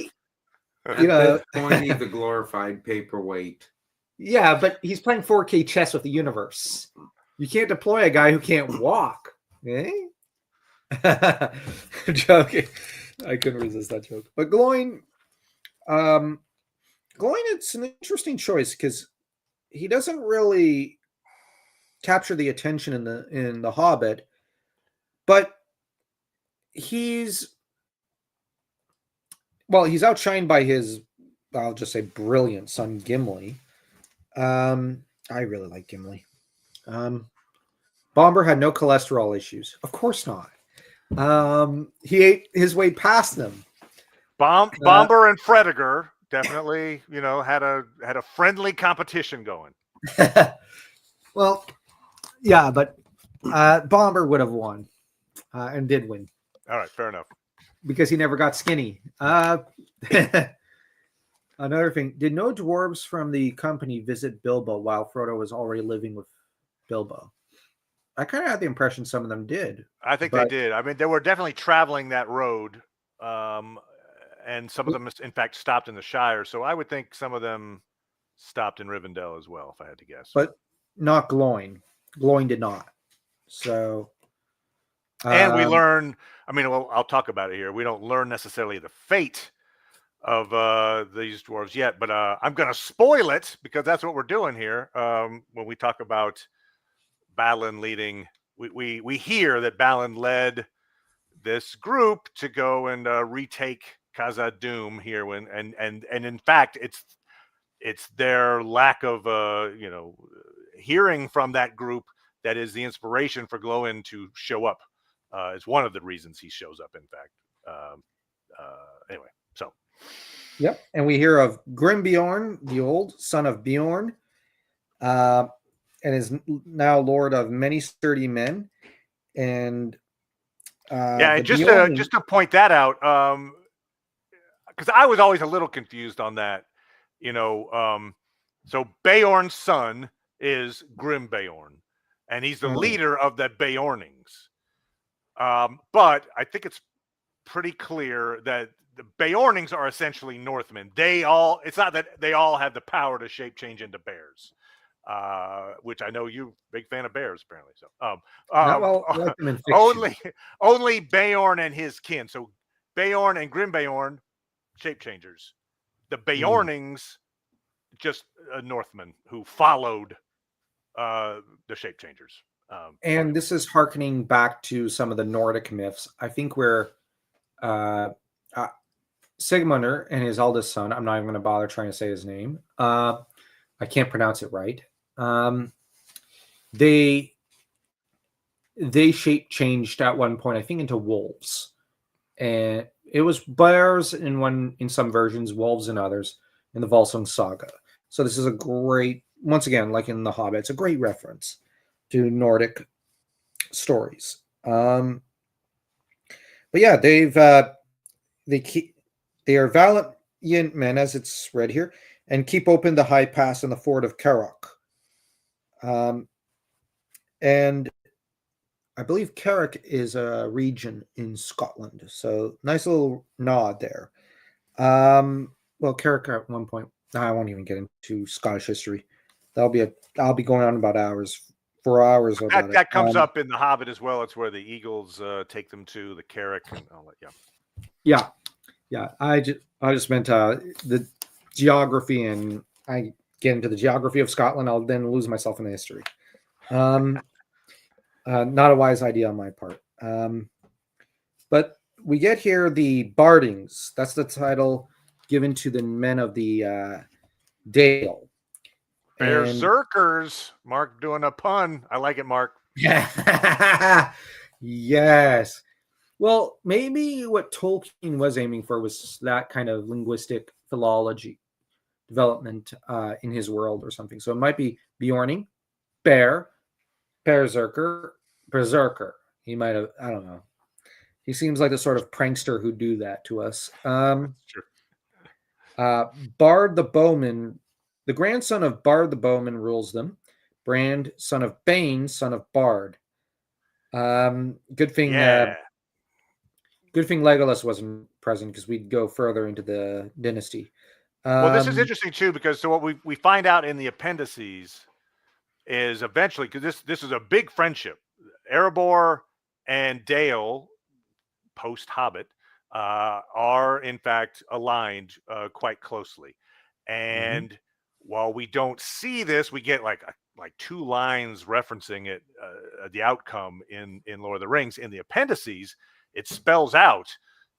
You know, he's a glorified paperweight. Yeah, but he's playing 4K chess with the universe. You can't deploy a guy who can't walk. Eh? Joking. I couldn't resist that joke. But Glowing, it's an interesting choice because he doesn't really capture the attention in the Hobbit, but he's outshined by his, I'll just say, brilliant son Gimli. I really like Gimli. Bomber had no cholesterol issues. Of course not. He ate his way past them. Bomber and Frediger definitely, had a friendly competition going. Well, yeah, but Bomber would have won, and did win. All right, fair enough. Because he never got skinny. Another thing, did no dwarves from the company visit Bilbo while Frodo was already living with Bilbo? I kind of had the impression some of them did. I think they did. I mean, they were definitely traveling that road, and some of them, in fact, stopped in the Shire. So I would think some of them stopped in Rivendell as well, if I had to guess. But not Glowing. Glowing did not. So, and we learn. I mean, well, I'll talk about it here. We don't learn necessarily the fate of these dwarves yet, but I'm going to spoil it because that's what we're doing here. When we talk about Balin leading, we hear that Balin led this group to go and retake Khazad-dûm here, and in fact, it's their lack of hearing from that group that is the inspiration for Glowin to show up. Is one of the reasons he shows up, in fact. Anyway, so. Yep, and we hear of Grimbeorn, the old son of Beorn, and is now lord of many sturdy men. And just to point that out, because I was always a little confused on that. So Beorn's son is Grimbeorn, and he's the leader of the Beornings. But I think it's pretty clear that the Beornings are essentially Northmen. It's not that they all have the power to shape change into bears, which I know you're a big fan of bears, apparently. So, only Beorn and his kin. So Beorn and Grimbeorn, shape changers. The Beornings, just Northmen who followed the shape changers. And this is hearkening back to some of the Nordic myths. I think where Sigmundur and his eldest son, I'm not even going to bother trying to say his name. I can't pronounce it right. They shape changed at one point, I think, into wolves. And it was bears in some versions, wolves in others, in the Volsung saga. So this is a great, once again, like in The Hobbit, it's a great reference to Nordic stories. But yeah, they are valiant men, as it's read here, and keep open the high pass in the ford of Carrock. And I believe Carrock is a region in Scotland. So nice little nod there. Well, Carrock at one point, I won't even get into Scottish history. I'll be going on about hours. That comes up in The Hobbit as well. It's where the eagles take them to the Carrock and all that. Yeah. I just meant the geography, and I get into the geography of Scotland. I'll then lose myself in the history. Not a wise idea on my part. But we get here the Bardings. That's the title given to the men of the Dale. And Berserkers. Mark doing a pun. I like it, Mark. yes. Well, maybe what Tolkien was aiming for was that kind of linguistic philology development in his world or something. So it might be Bjorning, Bear, Berserker. He might have, I don't know. He seems like the sort of prankster who'd do that to us. Sure. Bard the Bowman, the grandson of Bard the Bowman rules them. Brand, son of Bane, son of Bard. Good thing. Yeah. Good thing Legolas wasn't present because we'd go further into the dynasty. Well, this is interesting too, because so what we find out in the appendices is eventually, because this is a big friendship. Erebor and Dale, post Hobbit, are in fact aligned quite closely. And while we don't see this, we get like 2 lines referencing it, the outcome in Lord of the Rings. In the appendices, it spells out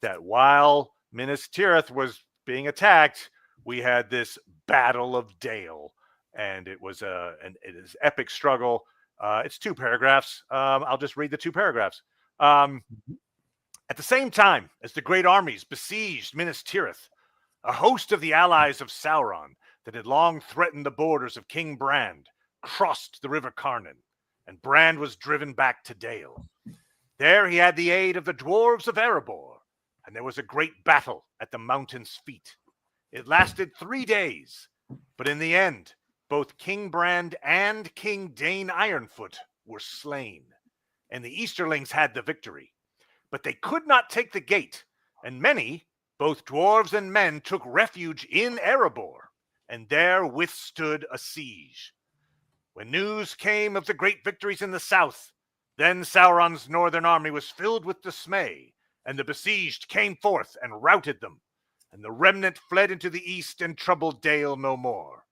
that while Minas Tirith was being attacked, we had this Battle of Dale, and it was an epic struggle. It's 2 paragraphs. I'll just read the 2 paragraphs. At the same time as the great armies besieged Minas Tirith, a host of the allies of Sauron that had long threatened the borders of King Brand crossed the river Carnan, and Brand was driven back to Dale. There he had the aid of the dwarves of Erebor, and there was a great battle at the mountain's feet. It lasted 3 days, but in the end, both King Brand and King Dane Ironfoot were slain, and the Easterlings had the victory. But they could not take the gate, and many, both dwarves and men, took refuge in Erebor, and there withstood a siege. When news came of the great victories in the south, then Sauron's northern army was filled with dismay, and the besieged came forth and routed them, and the remnant fled into the east and troubled Dale no more.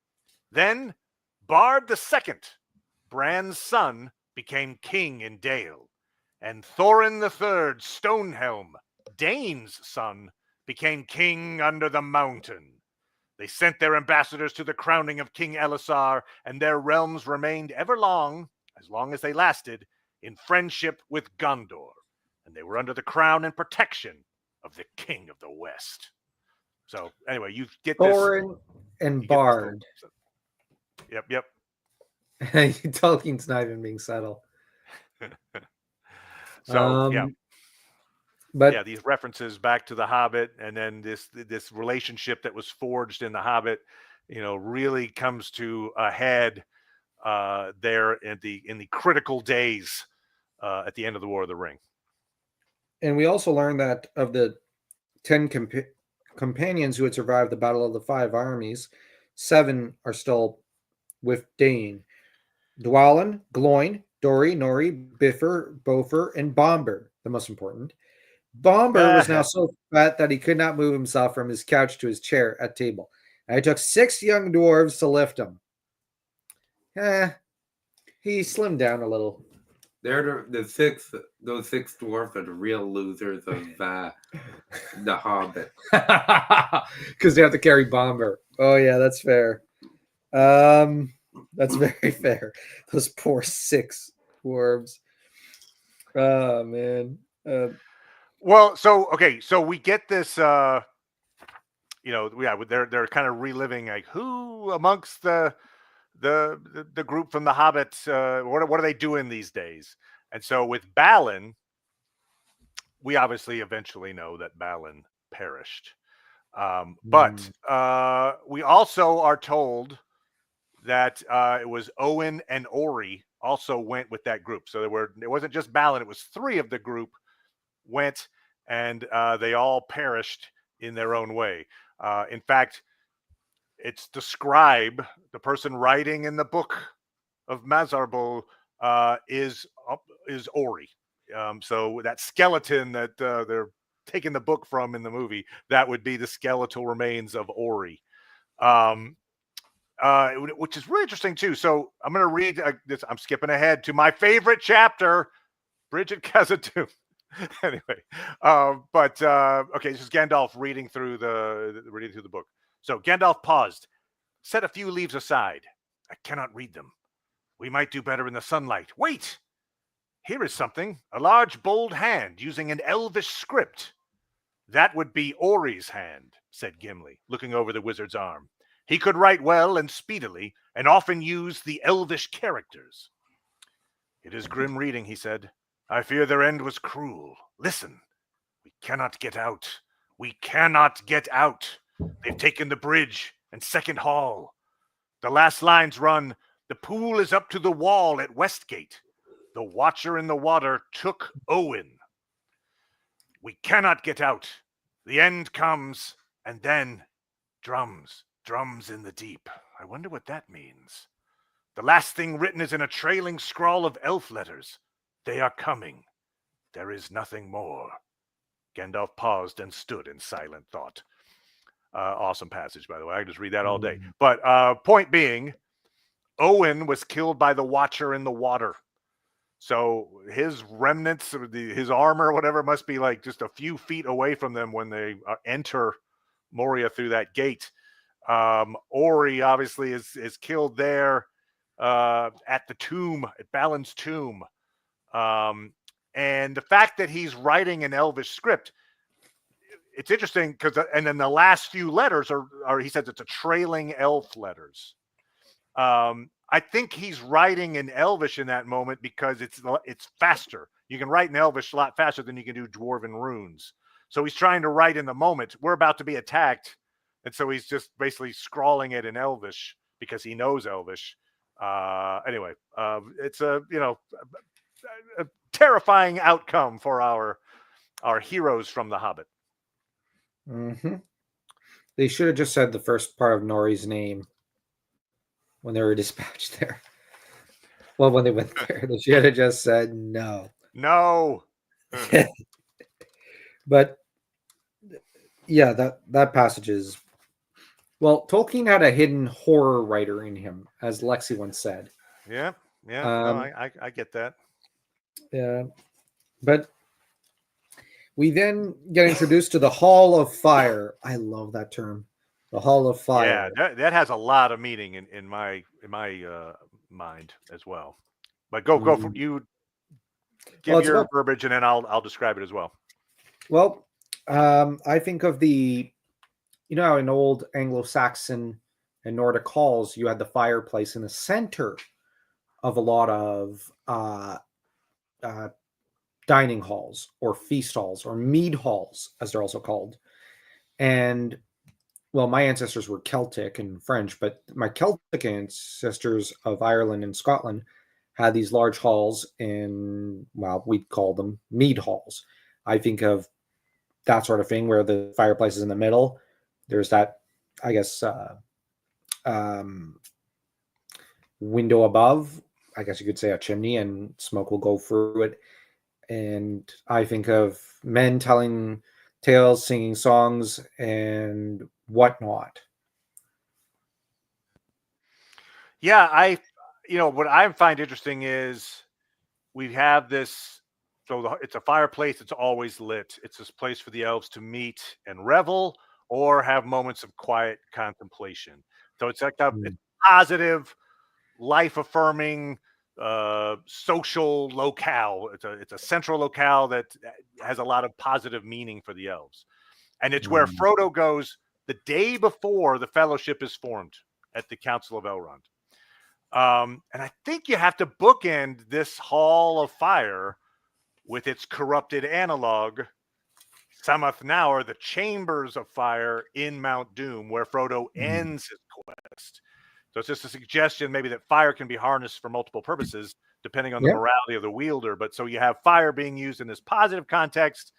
Then Bard the Second, Bran's son, became king in Dale, and Thorin the Third, Stonehelm, Dane's son, became king under the mountain. They sent their ambassadors to the crowning of King Elisar, and their realms remained as long as they lasted, in friendship with Gondor, and they were under the crown and protection of the King of the West. So anyway, you get this. Thorin and Bard. Yep. Tolkien's not even being subtle. So but yeah, these references back to the Hobbit, and then this relationship that was forged in the Hobbit, really comes to a head there in the critical days at the end of the War of the Ring. And we also learned that of the 10 companions who had survived the Battle of the Five Armies, 7 are still with Dane. Dwalin, Gloin, Dori, Nori, Bifur, Bofer, and Bomber, the most important. Bomber was now so fat that he could not move himself from his couch to his chair at table. And it took 6 young dwarves to lift him. He slimmed down a little. They're those 6 dwarfs are the real losers of the Hobbit. Because they have to carry Bomber. Oh yeah, that's fair. That's very fair. Those poor 6 dwarves. Oh man. Well, so we get this. They're kind of reliving like who amongst the group from the Hobbits, what are they doing these days? And so with Balin, we obviously eventually know that Balin perished. But we also are told that it was Owen and Ori also went with that group. So it wasn't just Balin, it was 3 of the group went, and they all perished in their own way. In fact, it's the scribe, the person writing in the book of Mazarbul, is Ori. So that skeleton that they're taking the book from in the movie, that would be the skeletal remains of Ori. Which is really interesting too. So I'm going to read this. I'm skipping ahead to my favorite chapter, Bridget Khazad-dûm. Anyway, okay, this is Gandalf reading through the book. So Gandalf paused, set a few leaves aside. I cannot read them. We might do better in the sunlight. Wait! Here is something. A large, bold hand using an Elvish script. That would be Ori's hand, said Gimli, looking over the wizard's arm. He could write well and speedily, and often use the Elvish characters. It is grim reading, he said. I fear their end was cruel. Listen. We cannot get out. We cannot get out. They've taken the bridge and second hall. The last lines run, the pool is up to the wall at Westgate. The watcher in the water took Owen. We cannot get out. The end comes, and then drums in the deep. I wonder what that means. The last thing written is in a trailing scrawl of elf letters. They are coming. There is nothing more. Gandalf paused and stood in silent thought. Awesome passage, by the way. I can just read that all day. But point being, Owen was killed by the Watcher in the water. So his remnants, his armor, whatever, must be like just a few feet away from them when they enter Moria through that gate. Ori obviously is killed there at the tomb, at Balin's tomb. And the fact that he's writing an Elvish script, it's interesting because, and then the last few letters are he says it's a trailing elf letters. I think he's writing in Elvish in that moment because it's faster. You can write in Elvish a lot faster than you can do Dwarven runes. So he's trying to write in the moment. We're about to be attacked, and so he's just basically scrawling it in Elvish because he knows Elvish. Anyway, it's a terrifying outcome for our heroes from The Hobbit. Mm-hmm. They should have just said the first part of Nori's name when they were dispatched there. Well, when they went there, they should have just said no. No. But yeah, that passage is, well, Tolkien had a hidden horror writer in him, as Lexi once said. Yeah. No, I get that. Yeah, but we then get introduced to the Hall of Fire. I love that term, the Hall of Fire. Yeah, that has a lot of meaning in my mind as well. But go for you. Give your verbiage, and then I'll describe it as well. Well, I think of in old Anglo-Saxon and Nordic halls, you had the fireplace in the center of a lot of dining halls or feast halls or mead halls, as they're also called. And well, my ancestors were Celtic and French, but my Celtic ancestors of Ireland and Scotland had these large halls we'd call them mead halls. I think of that sort of thing where the fireplace is in the middle. There's that, I guess, window above, I guess you could say a chimney, and smoke will go through it. And I think of men telling tales, singing songs, and whatnot. Yeah, what I find interesting is we have this. So it's a fireplace. It's always lit. It's this place for the elves to meet and revel, or have moments of quiet contemplation. So it's like a positive, life-affirming, social locale. It's a central locale that has a lot of positive meaning for the elves, and it's where Frodo goes the day before the Fellowship is formed at the Council of Elrond. And I think you have to bookend this Hall of Fire with its corrupted analog, Samath Naur, the Chambers of Fire in Mount Doom, where Frodo ends his quest. So it's just a suggestion maybe that fire can be harnessed for multiple purposes, depending on the morality of the wielder. But so you have fire being used in this positive context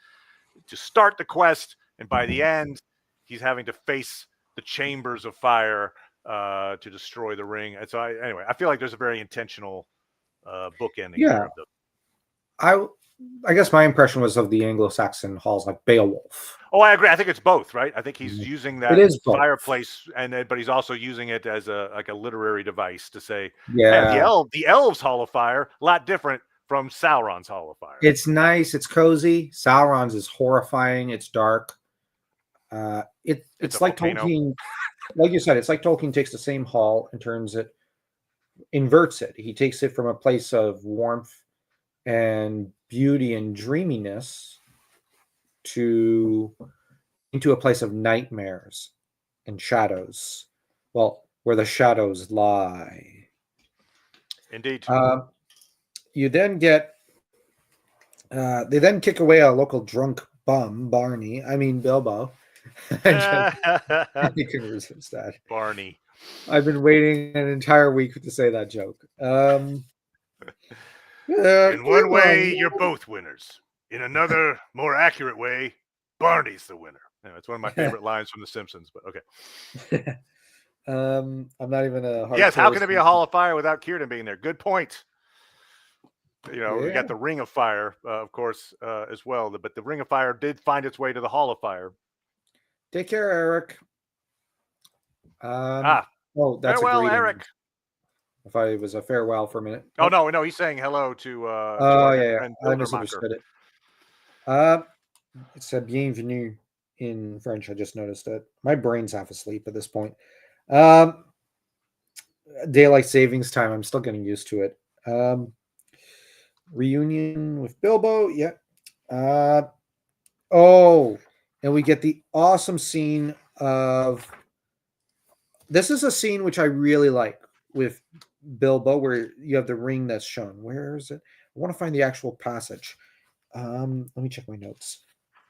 to start the quest, and by the end, he's having to face the Chambers of Fire to destroy the ring. And so I feel like there's a very intentional bookending. Yeah. Of the... I guess my impression was of the Anglo-Saxon halls like Beowulf. Oh, I agree. I think it's both, right? I think he's using that fireplace, but he's also using it as a literary device to say, the Elves Hall of Fire, a lot different. from Sauron's Hall of Fire. It's nice. It's cozy. Sauron's is horrifying. It's dark. It's like volcano. Tolkien, like you said, it's like Tolkien takes the same hall and inverts it. He takes it from a place of warmth and beauty and dreaminess into a place of nightmares and shadows. Well, where the shadows lie. Indeed. You then get they then kick away a local drunk bum, Bilbo. You can resist that. Barney. I've been waiting an entire week to say that joke. In one way, you're both winners. In another, more accurate way, Barney's the winner. It's one of my favorite lines from The Simpsons, but okay. I'm not even a yes, how can there be a Hall of Fire without Círdan being there? Good point. We got the Ring of Fire, of course, as well. But the Ring of Fire did find its way to the Hall of Fire. Take care, Eric. Oh, that's farewell, a greeting. Eric. If I was a farewell for a minute. Oh no, he's saying hello to. Yeah. I misunderstood it. It's a bienvenue in French. I just noticed it. My brain's half asleep at this point. Daylight savings time. I'm still getting used to it. Reunion with Bilbo. Yeah. And we get the awesome scene of. This is a scene which I really like with Bilbo, where you have the ring that's shown. Where is it? I want to find the actual passage. Let me check my notes.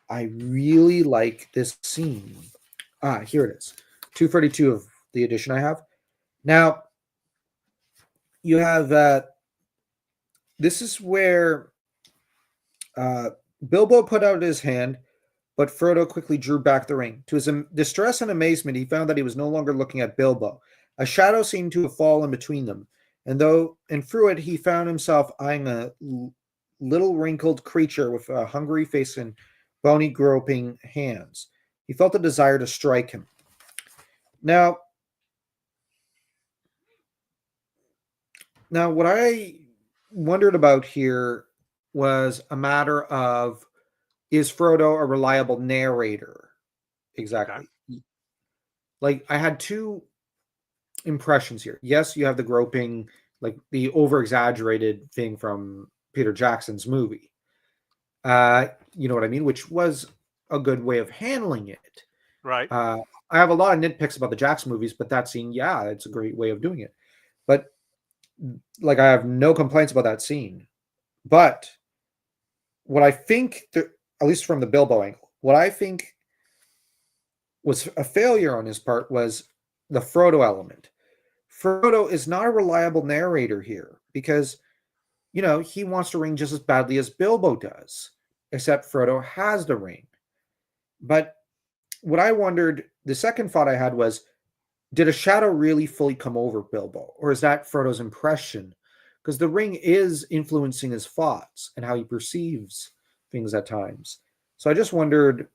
I really like this scene. Here it is. 232 of the edition I have. Now, you have this is where Bilbo put out his hand, but Frodo quickly drew back the ring. To his distress and amazement, he found that he was no longer looking at Bilbo. A shadow seemed to have fallen between them, and through it, he found himself eyeing a little wrinkled creature with a hungry face and bony, groping hands. He felt a desire to strike him. Now, what I wondered about here was a matter of, is Frodo a reliable narrator? Exactly. Okay. Like, I had two impressions here. Yes, you have the groping, like the over-exaggerated thing from Peter Jackson's movie. You know what I mean? Which was a good way of handling it. Right. I have a lot of nitpicks about the Jackson movies, but that scene, yeah, it's a great way of doing it. But like, I have no complaints about that scene. But what I think, at least from the Bilbo angle, what I think was a failure on his part was the Frodo element. Frodo is not a reliable narrator here because, he wants the ring just as badly as Bilbo does, except Frodo has the ring. But what I wondered, the second thought I had was, did a shadow really fully come over Bilbo? Or is that Frodo's impression? Because the ring is influencing his thoughts and how he perceives things at times. So I just wondered,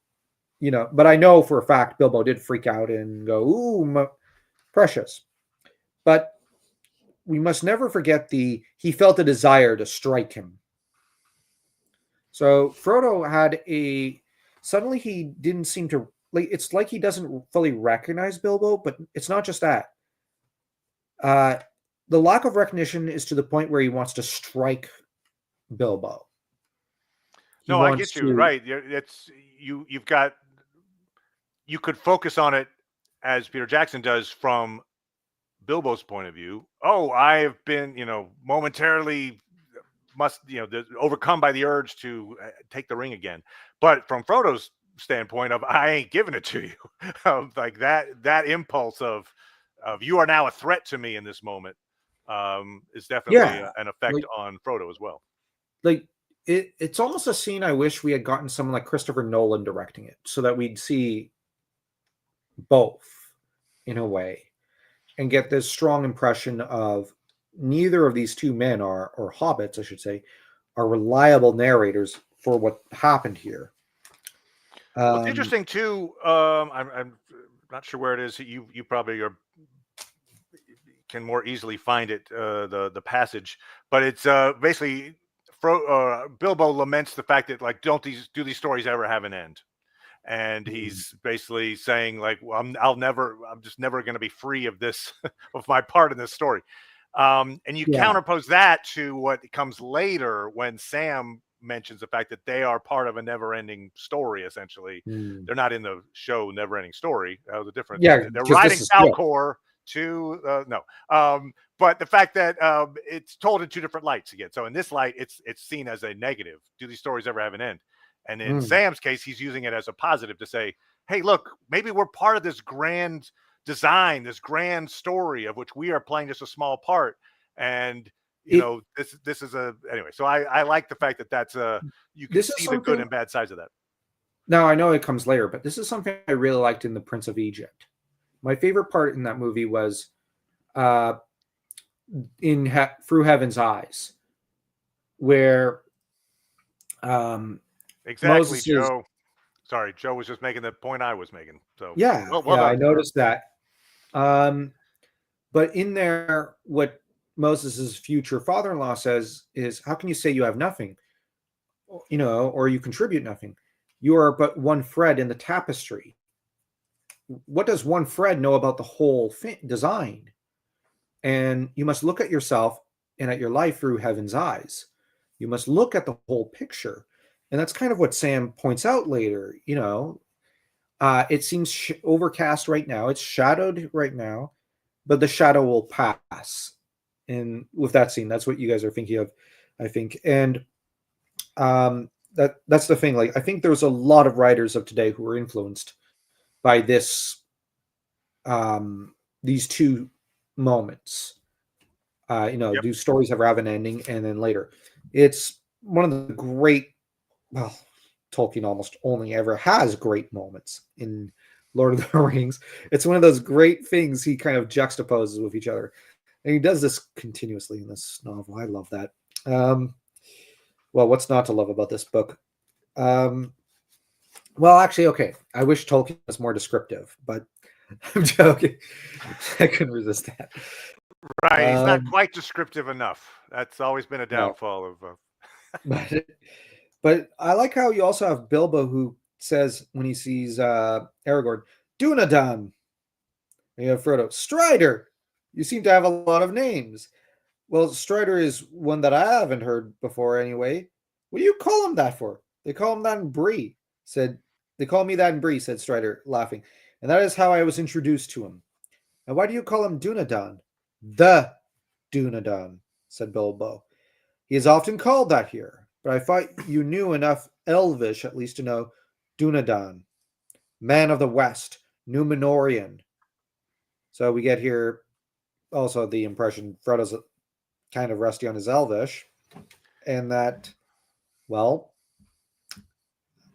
but I know for a fact Bilbo did freak out and go, ooh, precious. But we must never forget he felt a desire to strike him. So Frodo suddenly he didn't seem to, it's like he doesn't fully recognize Bilbo, but it's not just that. The lack of recognition is to the point where he wants to strike Bilbo. I get you. Right. You could focus on it as Peter Jackson does from Bilbo's point of view. Oh, I have been, momentarily overcome by the urge to take the ring again. But from Frodo's standpoint of, I ain't giving it to you, like that impulse of you are now a threat to me in this moment, is definitely an effect on Frodo as well. Like, it's almost a scene I wish we had gotten someone like Christopher Nolan directing it, so that we'd see both in a way and get this strong impression of neither of these two men or hobbits, I should say, are reliable narrators for what happened here. Well, it's interesting too. I'm not sure where it is. You probably can more easily find it, the passage, but it's basically Bilbo laments the fact that like do these stories ever have an end? And he's basically saying like, well, I'm just never going to be free of this, of my part in this story. And you counterpose that to what comes later when Sam mentions the fact that they are part of a never-ending story. Essentially, they're not in the show Never-Ending Story. That was a different. Yeah, they're riding Falcor to but the fact that it's told in two different lights again. So in this light, it's seen as a negative. Do these stories ever have an end? And in Sam's case, he's using it as a positive to say, hey, look, maybe we're part of this grand design, this grand story of which we are playing just a small part. And, this is anyway. So I like the fact that that's you can see the good and bad sides of that. Now, I know it comes later, but this is something I really liked in The Prince of Egypt. My favorite part in that movie was Through Heaven's Eyes, where exactly, Joe. Sorry, Joe was just making the point I was making. So I noticed that. But in there, what Moses' future father-in-law says is, "How can you say you have nothing? Or you contribute nothing? You are but one thread in the tapestry. What does one thread know about the whole design? And you must look at yourself and at your life through heaven's eyes. You must look at the whole picture." And that's kind of what Sam points out later. It seems overcast right now. It's shadowed right now, but the shadow will pass. And with that scene, that's what you guys are thinking of, I think. And that's the thing. Like, I think there's a lot of writers of today who are influenced by these two moments. Do stories ever have an ending? And then later, it's one of the great. Well, Tolkien almost only ever has great moments in Lord of the Rings. It's one of those great things he kind of juxtaposes with each other. And he does this continuously in this novel. I love that. Well, what's not to love about this book? Well, actually, okay. I wish Tolkien was more descriptive, but I'm joking. I couldn't resist that. Right. He's not quite descriptive enough. That's always been a downfall of... But I like how you also have Bilbo, who says when he sees Aragorn, Dunedain. And you have Frodo, Strider. You seem to have a lot of names. Well, Strider is one that I haven't heard before anyway. What do you call him that for? They call him that in Bree. They call me that in Bree, said Strider, laughing. And that is how I was introduced to him. And why do you call him Dunedain? The Dunedain, said Bilbo. He is often called that here. But I thought you knew enough Elvish, at least, to know Dunedain, man of the West, Númenorian. So we get here also the impression Frodo's kind of rusty on his Elvish, and that, well,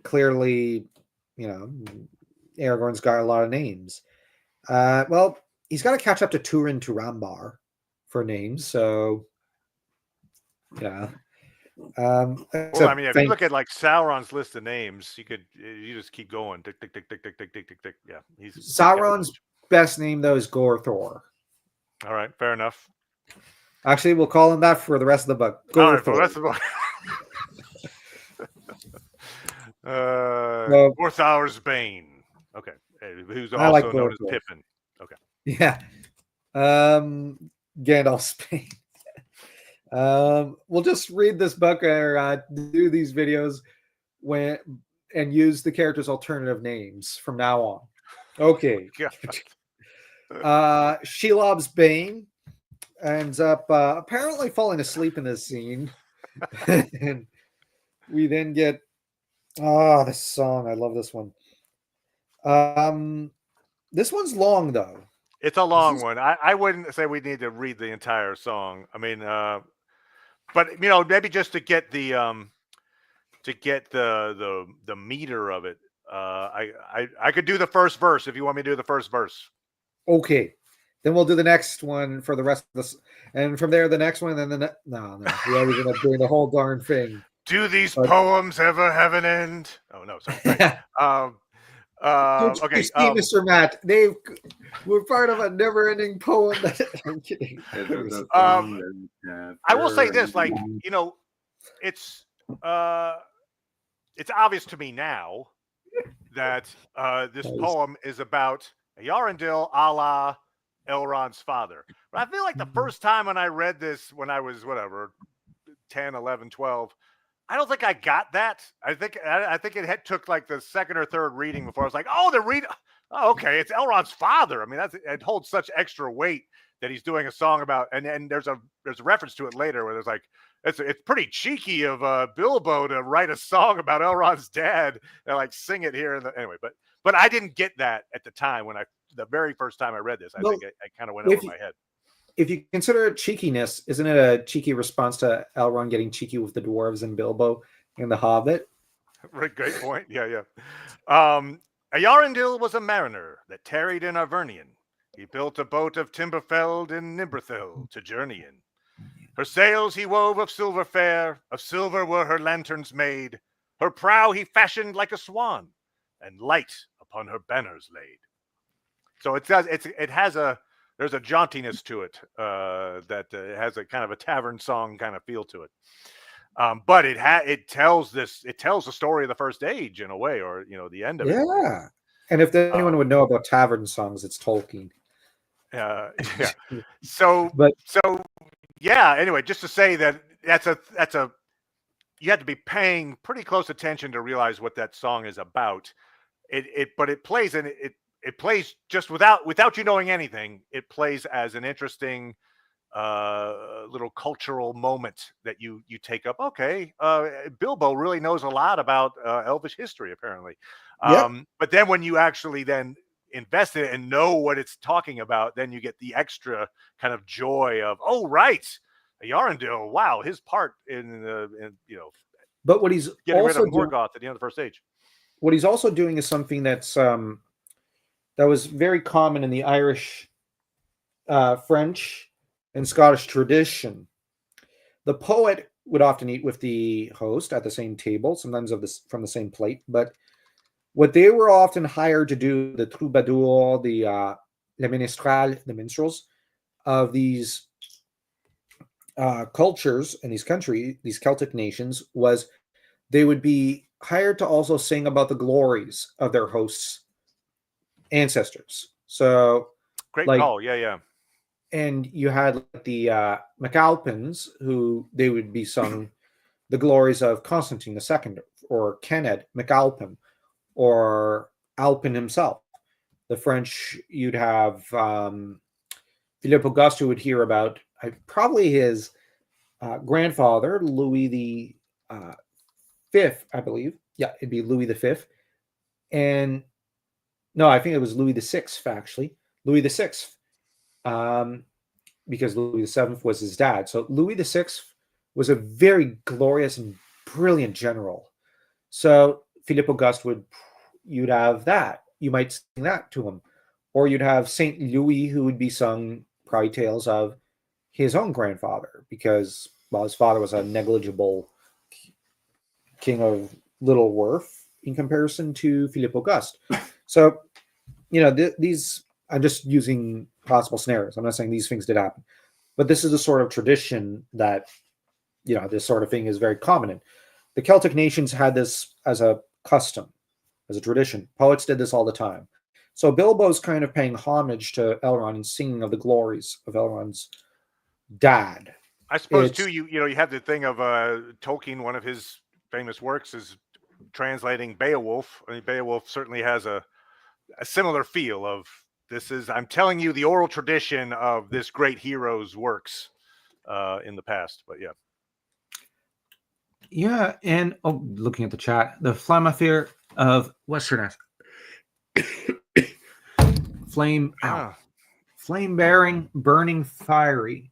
clearly, Aragorn's got a lot of names. Well, he's got to catch up to Turin Turambar for names, so yeah. Well, I mean, if you look at like Sauron's list of names, you just keep going. Tick, tick, tick, tick, tick, tick, tick, tick, tick. Yeah, Sauron's best name though is Gorthor. All right, fair enough. Actually, we'll call him that for the rest of the book. All right, for the rest of the book. Gorthor's Bane. Okay, who's also known as Pippin. Okay. Yeah. Gandalf's Bane. We'll just read this book or do these videos and use the characters' alternative names from now on. Okay. Shelob's Bane ends up apparently falling asleep in this scene. And we then get this song. I love this one. This one's long though. It's a long one. I wouldn't say we need to read the entire song. I mean, but maybe just to get the meter of it. I could do the first verse if you want me to do the first verse. Okay, then we'll do the next one for the rest of this, and from there the next one, and then no, we always end up doing the whole darn thing. Do these poems ever have an end? Oh no, sorry. Okay, Mr. Matt, we're part of a never-ending poem. I'm kidding. I will say this, like it's obvious to me now that this poem is about Yarendil a la Elrond's father. But I feel like the first time when I read this, when I was, whatever, 10, 11, 12, I don't think I got that. I think it took like the second or third reading before I was like, oh, oh, okay, it's Elrond's father. I mean, it holds such extra weight that he's doing a song about, and there's a reference to it later where there's like, it's pretty cheeky of Bilbo to write a song about Elrond's dad and like sing it here. Anyway, but I didn't get that at the time when the very first time I read this. I think I kind of went over my head. If you consider it cheekiness, isn't it a cheeky response to Elrond getting cheeky with the dwarves and Bilbo in The Hobbit? Right, great point. Yeah. Yarendil was a mariner that tarried in Arvernian. He built a boat of timber-felled in Nimbrethil to journey in. Her sails he wove of silver fair, of silver were her lanterns made. Her prow he fashioned like a swan, and light upon her banners laid. So there's a jauntiness to it that has a kind of a tavern song kind of feel to it. But it tells the story of the First Age in a way, or the end of it. Yeah. And if anyone would know about tavern songs, it's Tolkien. Yeah. Anyway, just to say that you have to be paying pretty close attention to realize what that song is about. But it plays, and it plays just without you knowing anything. It plays as an interesting little cultural moment that you take up. Okay, Bilbo really knows a lot about Elvish history, apparently. But then when you actually then invest in it and know what it's talking about, then you get the extra kind of joy of, oh, right, Yarendil, wow, his part in But what he's getting also rid of Morgoth at the end of the First Age. What he's also doing is something that's that was very common in the Irish, French, and Scottish tradition. The poet would often eat with the host at the same table, sometimes from the same plate. But what they were often hired to do, the troubadour, the les ménestrels, the minstrels of these cultures and these countries, these Celtic nations, was they would be hired to also sing about the glories of their hosts' ancestors. So great call, yeah. And you had the MacAlpins, who they would be sung the glories of Constantine II, or Kenneth MacAlpin, or Alpin himself. The French, you'd have Philippe Auguste, who would hear about probably his grandfather, Louis the Fifth, I believe. Yeah, it'd be Louis V. And no, I think it was Louis VI, actually. Louis VI. Because Louis VII was his dad. So Louis VI was a very glorious and brilliant general. So Philippe Auguste you'd have that. You might sing that to him. Or you'd have Saint Louis, who would be sung probably tales of his own grandfather, because, well, his father was a negligible king of little worth in comparison to Philippe Auguste. So, these, I'm just using possible scenarios. I'm not saying these things did happen, but this is a sort of tradition that, this sort of thing is very common in. The Celtic nations had this as a custom, as a tradition. Poets did this all the time. So Bilbo's kind of paying homage to Elrond and singing of the glories of Elrond's dad. I suppose too, you have the thing of Tolkien, one of his famous works is translating Beowulf. I mean, Beowulf certainly has a similar feel of, I'm telling you the oral tradition of this great hero's works in the past. But yeah. Yeah, and looking at the chat, the Flammathir of Westerness. Flame-bearing, burning, fiery.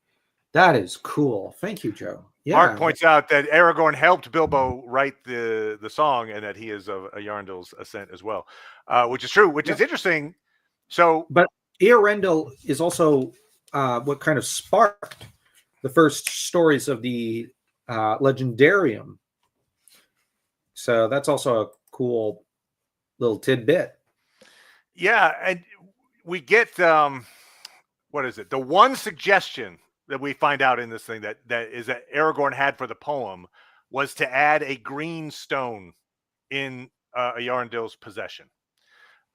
That is cool. Thank you, Joe. Yeah. Mark points out that Aragorn helped Bilbo write the song, and that he is of Yarendil's ascent as well, which is true, which is interesting. So, but Earendel is also what kind of sparked the first stories of the Legendarium. So that's also a cool little tidbit. Yeah, and we get what is it? The one suggestion that we find out in this thing that Aragorn had for the poem was to add a green stone in Yarendil's possession.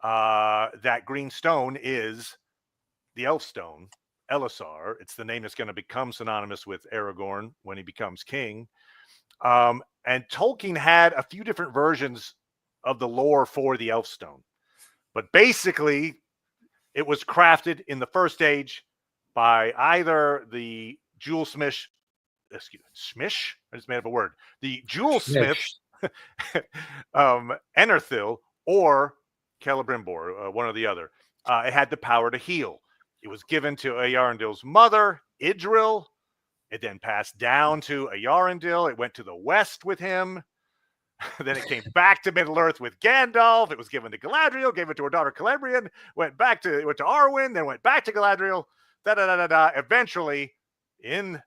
That green stone is the elf stone, Elisar. It's the name that's going to become synonymous with Aragorn when he becomes king. And Tolkien had a few different versions of the lore for the elf stone. But basically, it was crafted in the first age by either the jewelsmith, Smish? I just made up a word. The jewelsmith, Enerthil, or Celebrimbor, one or the other. It had the power to heal. It was given to Eärendil's mother, Idril. It then passed down to Eärendil. It went to the west with him. Then it came back to Middle-earth with Gandalf. It was given to Galadriel, gave it to her daughter Celebrian, went to Arwin, then went back to Galadriel. Eventually, in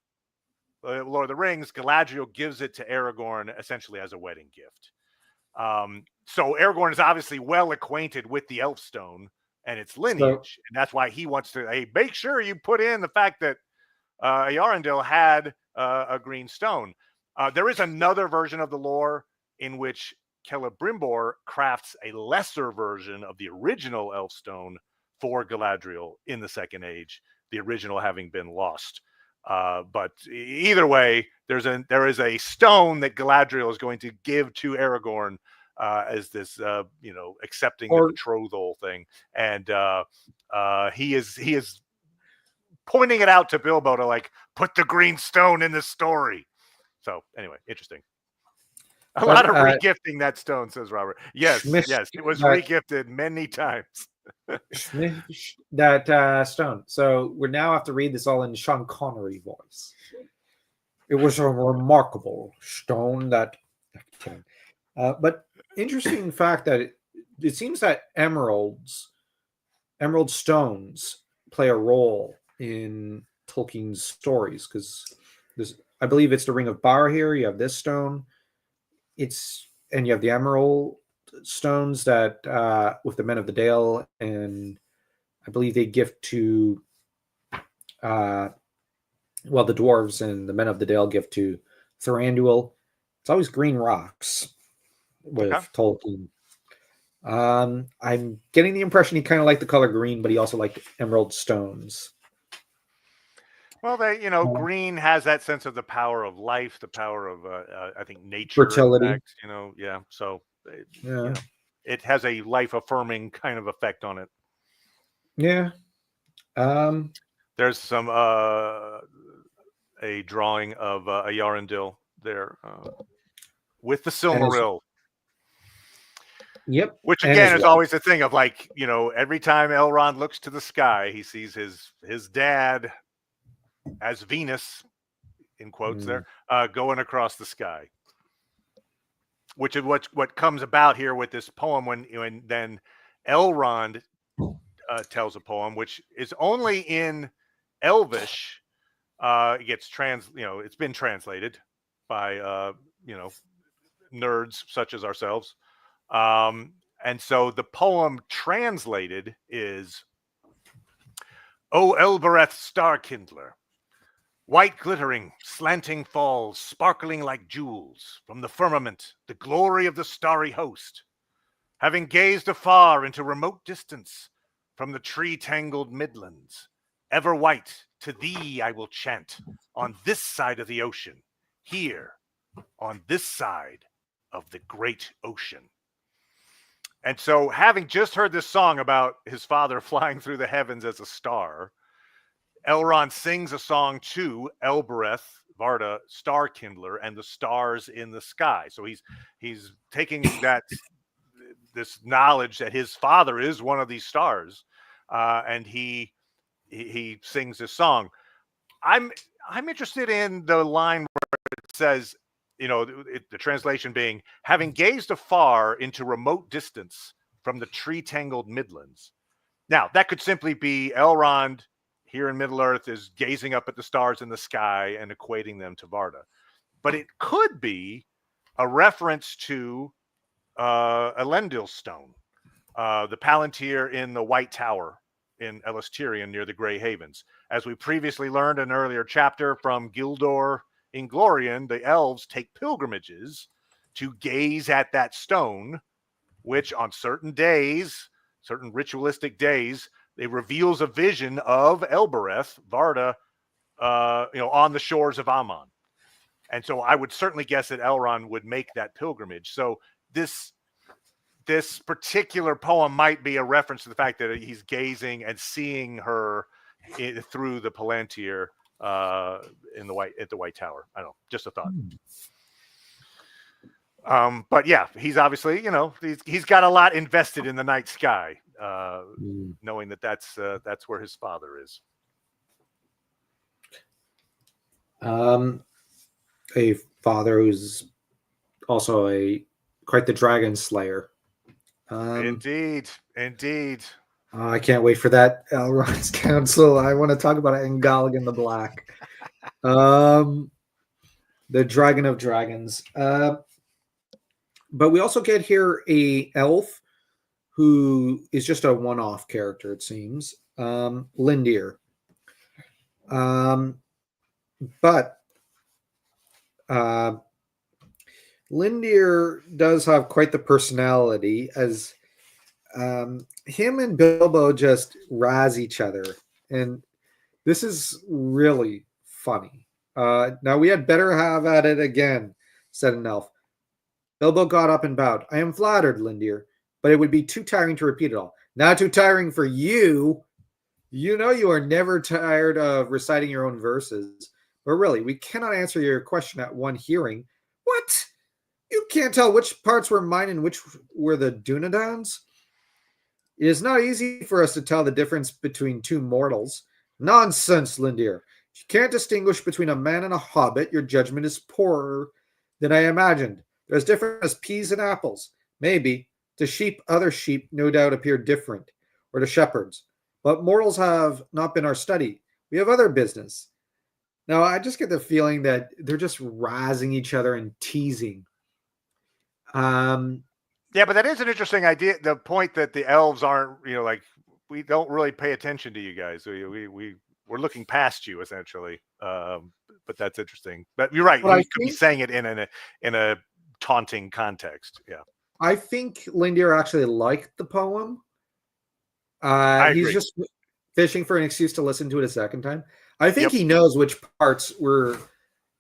Lord of the Rings, Galadriel gives it to Aragorn essentially as a wedding gift. So Aragorn is obviously well acquainted with the Elfstone and its lineage, and that's why he wants to make sure you put in the fact that Eärendil had a green stone. There is another version of the lore in which Celebrimbor crafts a lesser version of the original Elfstone for Galadriel in the Second Age, the original having been lost. But either way, there is a stone that Galadriel is going to give to Aragorn as this, accepting the betrothal thing, and he is pointing it out to Bilbo to put the green stone in this story. So anyway, interesting. A lot of regifting that stone, says Robert. Yes, it was regifted many times. That stone. So we now have to read this all in Sean Connery voice. It was a remarkable stone that. But interesting fact that it seems that emerald stones play a role in Tolkien's stories, because I believe it's the Ring of Barrow here. You have this stone. And you have the emerald stones that with the Men of the Dale, and I believe they gift to the dwarves, and the Men of the Dale gift to Thranduil. It's always green rocks with Tolkien. I'm getting the impression he kind of liked the color green, but he also liked emerald stones. Well, green has that sense of the power of life, the power of, I think, nature. Fertility. Fact, yeah. So, it has a life-affirming kind of effect on it. Yeah. There's some, a drawing of Eärendil there with the Silmaril. Yep. Which, again, is always a thing of every time Elrond looks to the sky, he sees his dad as Venus, in quotes there, going across the sky. Which is what comes about here with this poem when then Elrond tells a poem, which is only in Elvish. It gets it's been translated by nerds such as ourselves. And so the poem translated is, "O Elbereth Starkindler, white glittering, slanting falls, sparkling like jewels, from the firmament, the glory of the starry host. Having gazed afar into remote distance, from the tree-tangled midlands, ever white, to thee I will chant, on this side of the ocean, here, on this side of the great ocean." And so, having just heard this song about his father flying through the heavens as a star, Elrond sings a song to Elbereth, Varda, Starkindler, and the stars in the sky. So he's taking this knowledge that his father is one of these stars, and he sings this song. I'm interested in the line where it says, the translation being, "Having gazed afar into remote distance from the tree-tangled midlands." Now, that could simply be Elrond here in Middle-earth is gazing up at the stars in the sky and equating them to Varda. But it could be a reference to Elendil's stone, the Palantir in the White Tower in Elistirion near the Grey Havens. As we previously learned in an earlier chapter from Gildor in Glorian, the elves take pilgrimages to gaze at that stone, which on certain days, certain ritualistic days, it reveals a vision of Elbereth, Varda, on the shores of Aman. And so I would certainly guess that Elrond would make that pilgrimage. So this particular poem might be a reference to the fact that he's gazing and seeing her through the Palantir at the White Tower. I don't know, just a thought. But yeah, he's obviously, he's got a lot invested in the night sky, knowing that that's where his father is. A father who's also quite the dragon slayer. Indeed. I can't wait for that Elrond's Council. I want to talk about it in Gallagher the Black. The Dragon of Dragons. But we also get here a elf who is just a one-off character, it seems. Lindir. But Lindir does have quite the personality, as him and Bilbo just razz each other. And this is really funny. Now we had better have at it again, said an elf. Bilbo got up and bowed. I am flattered, Lindir, but it would be too tiring to repeat it all. Not too tiring for you. You know you are never tired of reciting your own verses. But really, we cannot answer your question at one hearing. What? You can't tell which parts were mine and which were the Dunedain's? It is not easy for us to tell the difference between two mortals. Nonsense, Lindir. If you can't distinguish between a man and a hobbit, your judgment is poorer than I imagined. They're as different as peas and apples. Maybe. To sheep, other sheep no doubt appear different, or to shepherds. But mortals have not been our study. We have other business. Now, I just get the feeling that they're just razzing each other and teasing. Yeah, but that is an interesting idea. The point that the elves aren't, we don't really pay attention to you guys. We're looking past you, essentially. But that's interesting. But you're right. Well, you could be saying it in a taunting context. Yeah. I think Lindir actually liked the poem. He's just fishing for an excuse to listen to it a second time. I think he knows which parts were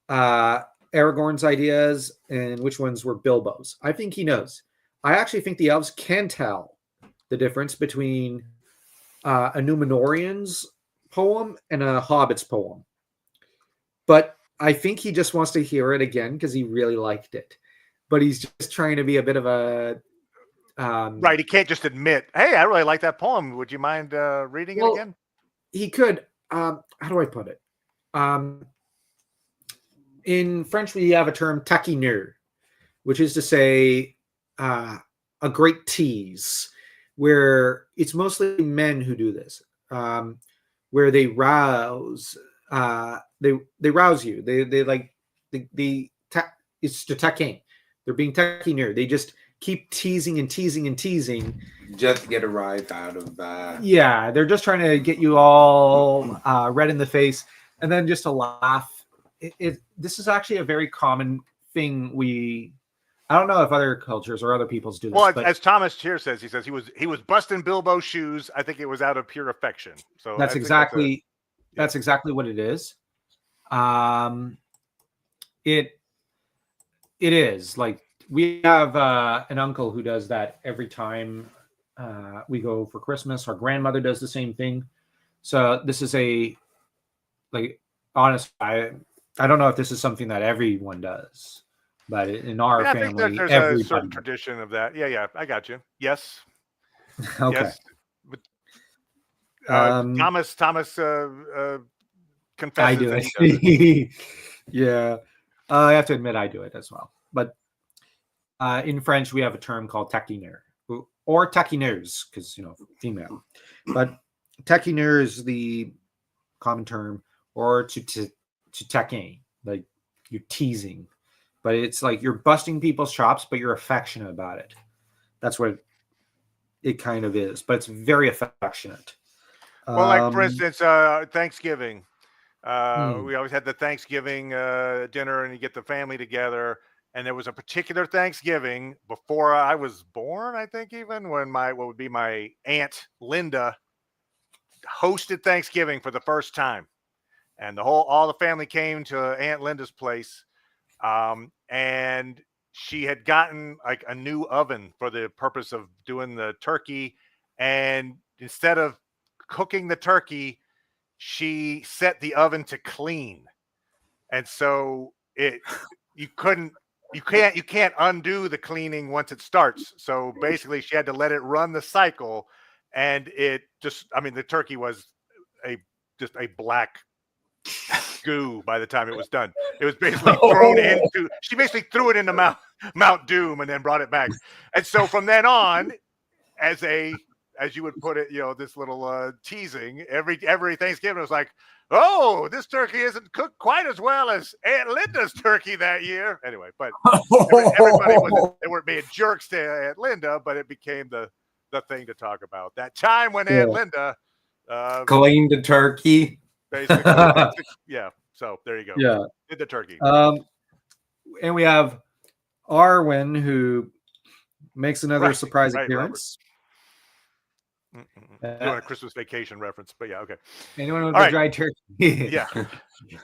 Aragorn's ideas and which ones were Bilbo's. I think he knows. I actually think the elves can tell the difference between a Númenórean's poem and a Hobbit's poem. But I think he just wants to hear it again because he really liked it. But he's just trying to be a bit of a... right, he can't just admit, hey, I really like that poem. Would you mind reading it again? He could. How do I put it? In French, we have a term taquineur, which is to say a great tease, where it's mostly men who do this, where they rouse, they rouse you. It's to taquin. They're being taquineur. They just keep teasing and teasing and teasing. Just to get a rise out of that. Yeah, they're just trying to get you all red in the face and then just to laugh. This is actually a very common thing. I don't know if other cultures or other peoples do this. Well, as Thomas here says, he says he was busting Bilbo's shoes. I think it was out of pure affection. So that's exactly what it is. It is like we have an uncle who does that every time we go for Christmas. Our grandmother does the same thing. So this is honest. I don't know if this is something that everyone does, but in our family, I think there's a certain tradition of that. Yeah, I got you. Yes. Okay. Yes. Thomas confesses I do it. Yeah. I have to admit I do it as well. But in French, we have a term called taquineur or taquineurs because, female. But taquineur is the common term, or to taquin, like you're teasing. But it's like you're busting people's chops, but you're affectionate about it. That's what it kind of is. But it's very affectionate. Well, like for instance, Thanksgiving. We always had the Thanksgiving dinner, and you get the family together. And there was a particular Thanksgiving before I was born, I think, even when what would be my aunt Linda hosted Thanksgiving for the first time, and all the family came to Aunt Linda's place, and she had gotten like a new oven for the purpose of doing the turkey, and instead of cooking the turkey, she set the oven to clean, and so you couldn't you can't undo the cleaning once it starts. So basically she had to let it run the cycle, and it just, I mean, the turkey was just a black goo by the time it was done. It was basically she basically threw it into Mount Doom and then brought it back. And so from then on, as you would put it, this little teasing, every Thanksgiving it was like, oh, this turkey isn't cooked quite as well as Aunt Linda's turkey that year. Anyway, but everybody they weren't being jerks to Aunt Linda, but it became the thing to talk about. That time when Aunt Linda cleaned the turkey. Basically, yeah. So there you go. Yeah, did the turkey. And we have Arwin, who makes another surprise appearance. Doing a Christmas Vacation reference, but yeah, okay. Anyone with a dry turkey? Yeah.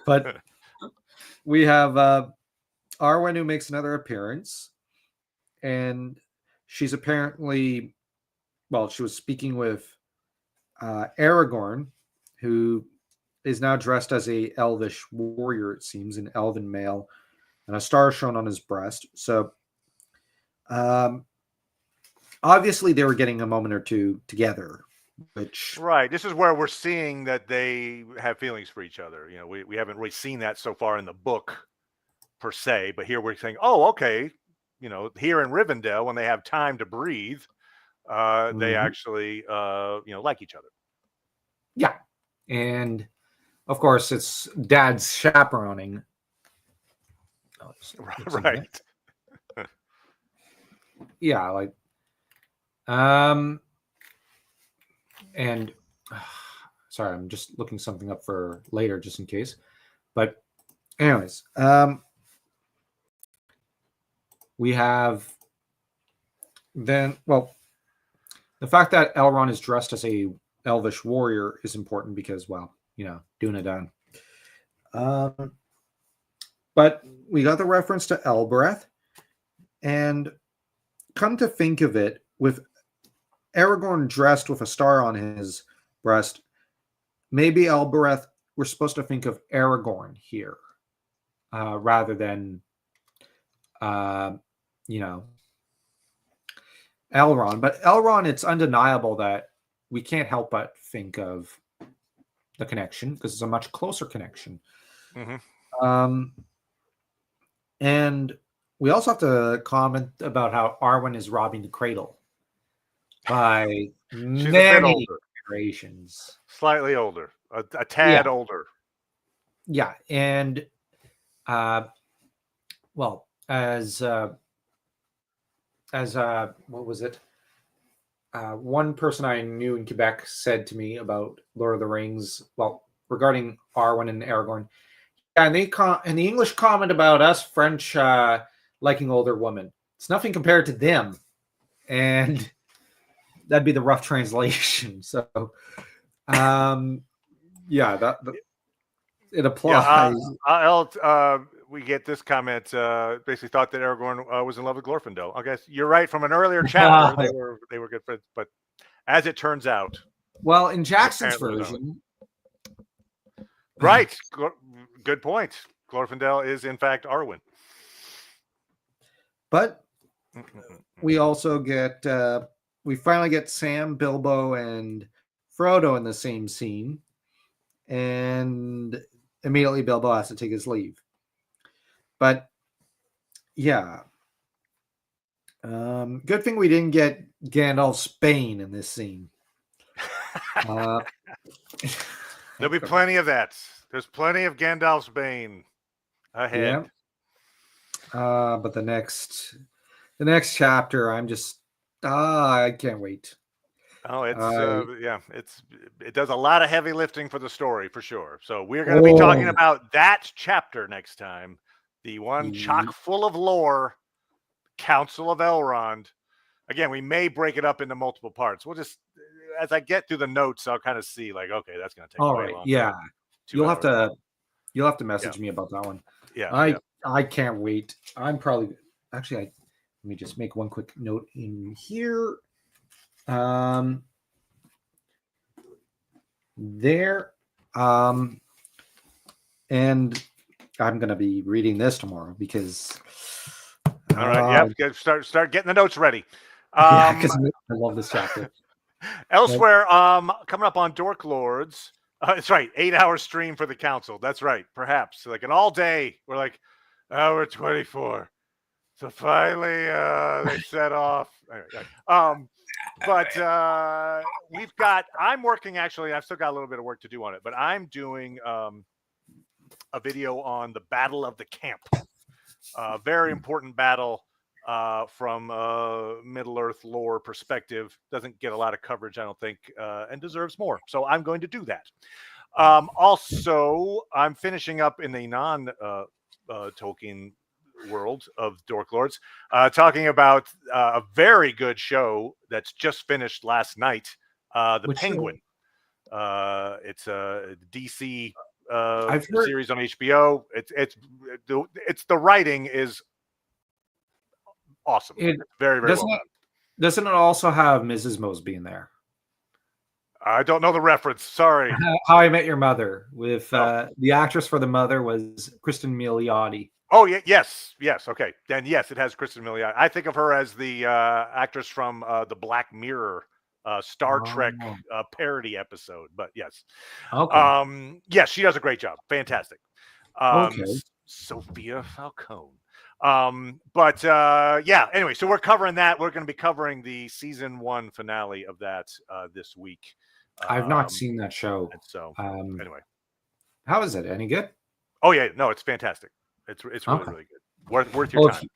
But we have Arwen, who makes another appearance, and she's apparently, she was speaking with Aragorn, who is now dressed as a elvish warrior, it seems, in elven mail, and a star shown on his breast. So obviously they were getting a moment or two together, right. This is where we're seeing that they have feelings for each other. We haven't really seen that so far in the book per se, but here we're saying, oh, okay, here in Rivendell, when they have time to breathe, they actually like each other. Yeah. And of course it's Dad's chaperoning. Right. Yeah, like and sorry, I'm just looking something up for later just in case. But anyways, we have then, the fact that Elrond is dressed as a elvish warrior is important because, Dunedain. But we got the reference to Elbereth, and come to think of it, with Aragorn dressed with a star on his breast, maybe Elbereth, we're supposed to think of Aragorn here, rather than, Elrond. But Elrond, it's undeniable that we can't help but think of the connection, because it's a much closer connection. Mm-hmm. And we also have to comment about how Arwen is robbing the cradle by many generations. Slightly older, a tad older. Yeah, and as what was it? One person I knew in Quebec said to me about Lord of the Rings, regarding Arwen and Aragorn. Yeah, and the English comment about us French liking older women, it's nothing compared to them, and that'd be the rough translation. So, it applies. We get this comment. Basically, thought that Aragorn was in love with Glorfindel. I guess you're right. From an earlier chapter, they were good friends, but as it turns out, in Jackson's version, right? Good point. Glorfindel is in fact Arwen. But we also get we finally get Sam, Bilbo, and Frodo in the same scene, and immediately Bilbo has to take his leave. But good thing we didn't get Gandalf's Bane in this scene. There'll be plenty of that. There's plenty of Gandalf's Bane ahead. Yeah. But the next chapter, I'm just I can't wait. Oh, it's I- it does a lot of heavy lifting for the story for sure. So we're going to be talking Oh, about that chapter next time. The one ye- chock full of lore, Council of Elrond. Again, we may break it up into multiple parts. We'll just, as I get through the notes, I'll kind of see like, okay, that's going to take all way right. longer. Yeah. 2 You'll have hours long. to message me about that one. Yeah. I can't wait. I'm probably actually let me just make one quick note in here. There and I'm gonna be reading this tomorrow because All right. Yep. Start getting the notes ready. yeah, because I love this chapter. Elsewhere, coming up on Dorklords. That's right. 8-hour stream for the council. That's right. Perhaps like an all day. We're like hour 24. So finally, they set off. But we've got. I'm working actually. I've still got a little bit of work to do on it, but I'm doing a video on the Battle of the Camp. Very important battle from Middle Earth lore perspective. Doesn't get a lot of coverage, I don't think, and deserves more. So I'm going to do that. Also, I'm finishing up in the non-Tolkien world of Dorklords, talking about a very good show that's just finished last night, The Which Penguin. It's a DC I've heard- series on HBO. It's the writing is awesome. It Very, very well done. doesn't it also have Mrs. Mosby in there? I don't know the reference. Sorry. How I Met Your Mother with the actress for the mother was Kristen Milioti. Oh, yeah, yes. Okay, then yes, it has Kristen Milioti. I think of her as the actress from the Black Mirror Star Trek parody episode. But yes, Okay. yes, she does a great job. Fantastic. Okay. Sophia Falcone. But yeah. Anyway, so we're covering that. We're going to be covering the season 1 finale of that this week. I've not seen that show. So anyway, how is it? Any good? Oh yeah, no, it's fantastic. It's really really good. Worth your time.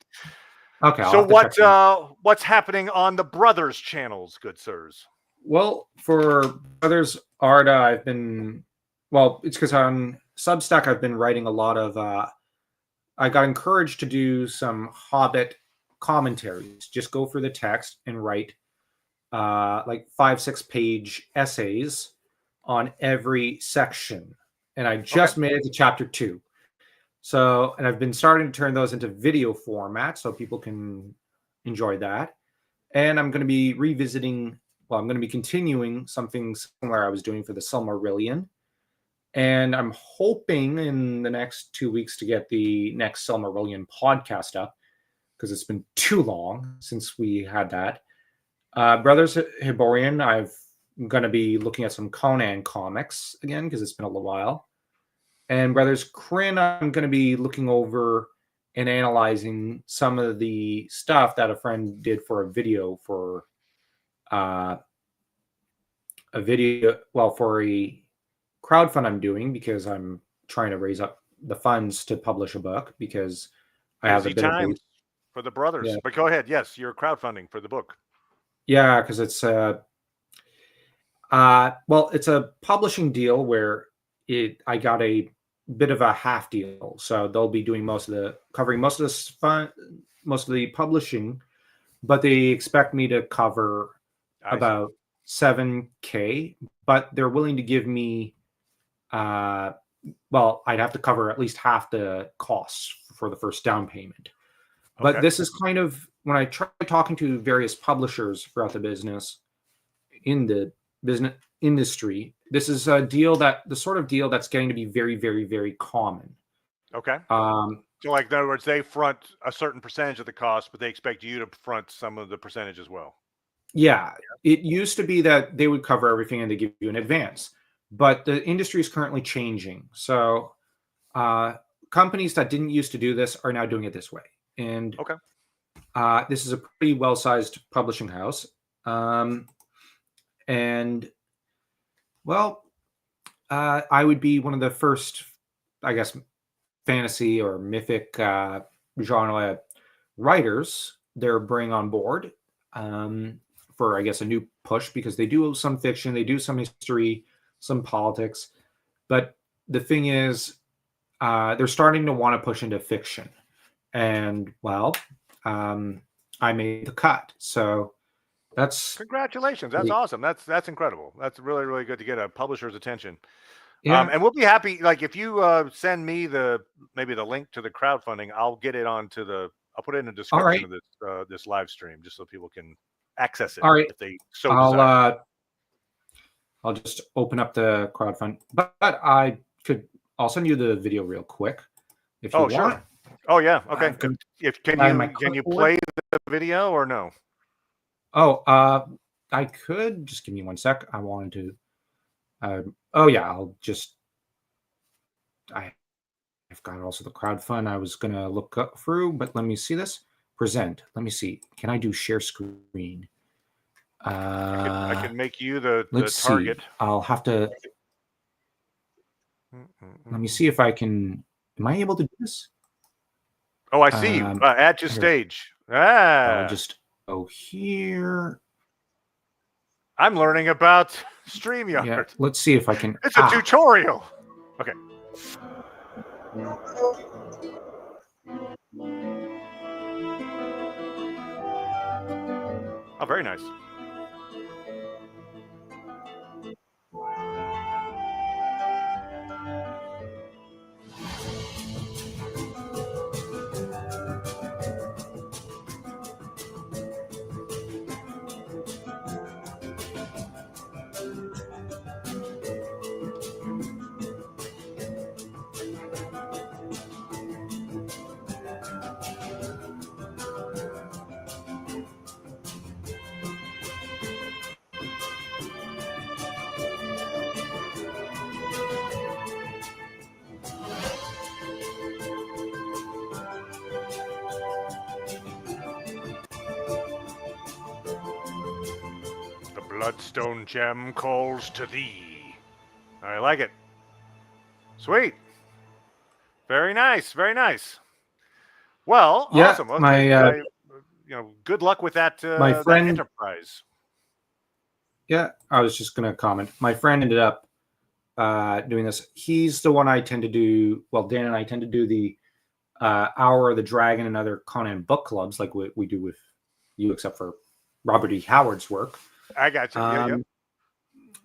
Okay. So what's happening on the Brothers channels, good sirs? Well, for Brothers Arda, it's because on Substack I've been writing a lot of. I got encouraged to do some Hobbit commentaries. Just go through the text and write like 5-6 page essays on every section, and I just made it to chapter 2. So, and I've been starting to turn those into video format so people can enjoy that. And I'm going to be I'm going to be continuing something similar I was doing for the Silmarillion. And I'm hoping in the next 2 weeks to get the next Silmarillion podcast up because it's been too long since we had that. Brothers Hiborian, I'm going to be looking at some Conan comics again because it's been a little while. And Brothers Kryn, I'm going to be looking over and analyzing some of the stuff that a friend did for a video for for a crowdfund I'm doing because I'm trying to raise up the funds to publish a book because I have a bit of for the brothers. Yeah. But go ahead. Yes, you're crowdfunding for the book. Yeah, because it's it's a publishing deal where I got a bit of a half deal, so they'll be doing covering most of the publishing, but they expect me to cover about $7,000, but they're willing to give me I'd have to cover at least half the costs for the first down payment. But this is kind of when I try talking to various publishers throughout the business in the business industry, this is the sort of deal that's getting to be very, very, very common. Okay. So like in other words, they front a certain percentage of the cost, but they expect you to front some of the percentage as well. Yeah. It used to be that they would cover everything and they give you an advance, but the industry is currently changing. So companies that didn't used to do this are now doing it this way. And this is a pretty well-sized publishing house. I would be one of the first, I guess, fantasy or mythic genre writers they're bringing on board for, I guess, a new push, because they do some fiction, they do some history, some politics. But the thing is, they're starting to want to push into fiction. And, well, I made the cut. So that's... Congratulations. That's awesome. That's incredible. That's really, really good to get a publisher's attention. Yeah. And we'll be happy. Like, if you send me maybe the link to the crowdfunding, I'll get it onto I'll put it in the description of this live stream, just so people can access it. All right. If they so desire. I'll just open up the crowdfund, but I'll send you the video real quick if you want. Sure. Oh yeah. Okay. Can you play the video or no? I could. Just give me 1 sec. I wanted to. I've got also the crowdfund I was gonna look up through, but let me see this. Present. Let me see. Can I do share screen? I can make you the target. See. I'll have to. Let me see if I can. Am I able to do this? Oh, I see. Add to stage. I'll just go here. I'm learning about StreamYard. Yeah, let's see if I can. It's a tutorial. Okay. Oh, very nice. Bloodstone gem calls to thee. I like it. Sweet. Very nice. Very nice. Well, yeah, awesome. Okay. Good luck with that. My friend, that enterprise. Yeah, I was just gonna comment. My friend ended up doing this. He's the one I tend to do. Well, Dan and I tend to do the Hour of the Dragon and other Conan book clubs, like we do with you, except for Robert E. Howard's work. I got you. Yeah.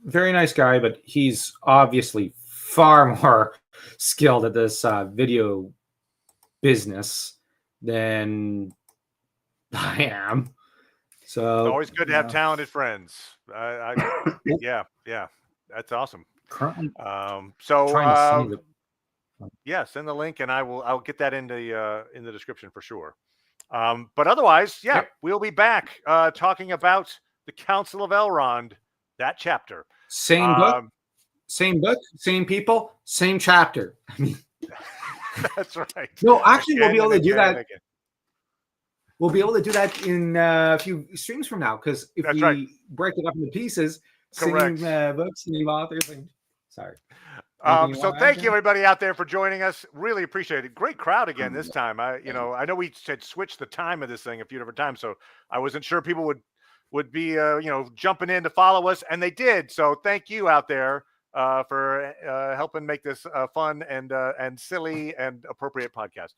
Very nice guy, but he's obviously far more skilled at this video business than I am. So it's always good to have talented friends. Yeah, that's awesome. Currently, send the link, and I'll get that in the description for sure. But otherwise, we'll be back talking about the Council of Elrond, that chapter. Same book, same people, same chapter. I mean, that's right. No, actually, we'll be able to do that. We'll be able to do that in a few streams from now, because if we break it up into pieces, same books, same authors. Sorry. So thank you everybody out there for joining us. Really appreciate it. Great crowd again this time. I know we had switched the time of this thing a few different times, so I wasn't sure people would be jumping in to follow us, and they did. So thank you out there for helping make this fun and silly and appropriate podcast.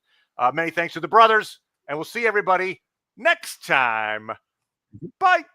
Many thanks to the brothers, and we'll see everybody next time. Bye.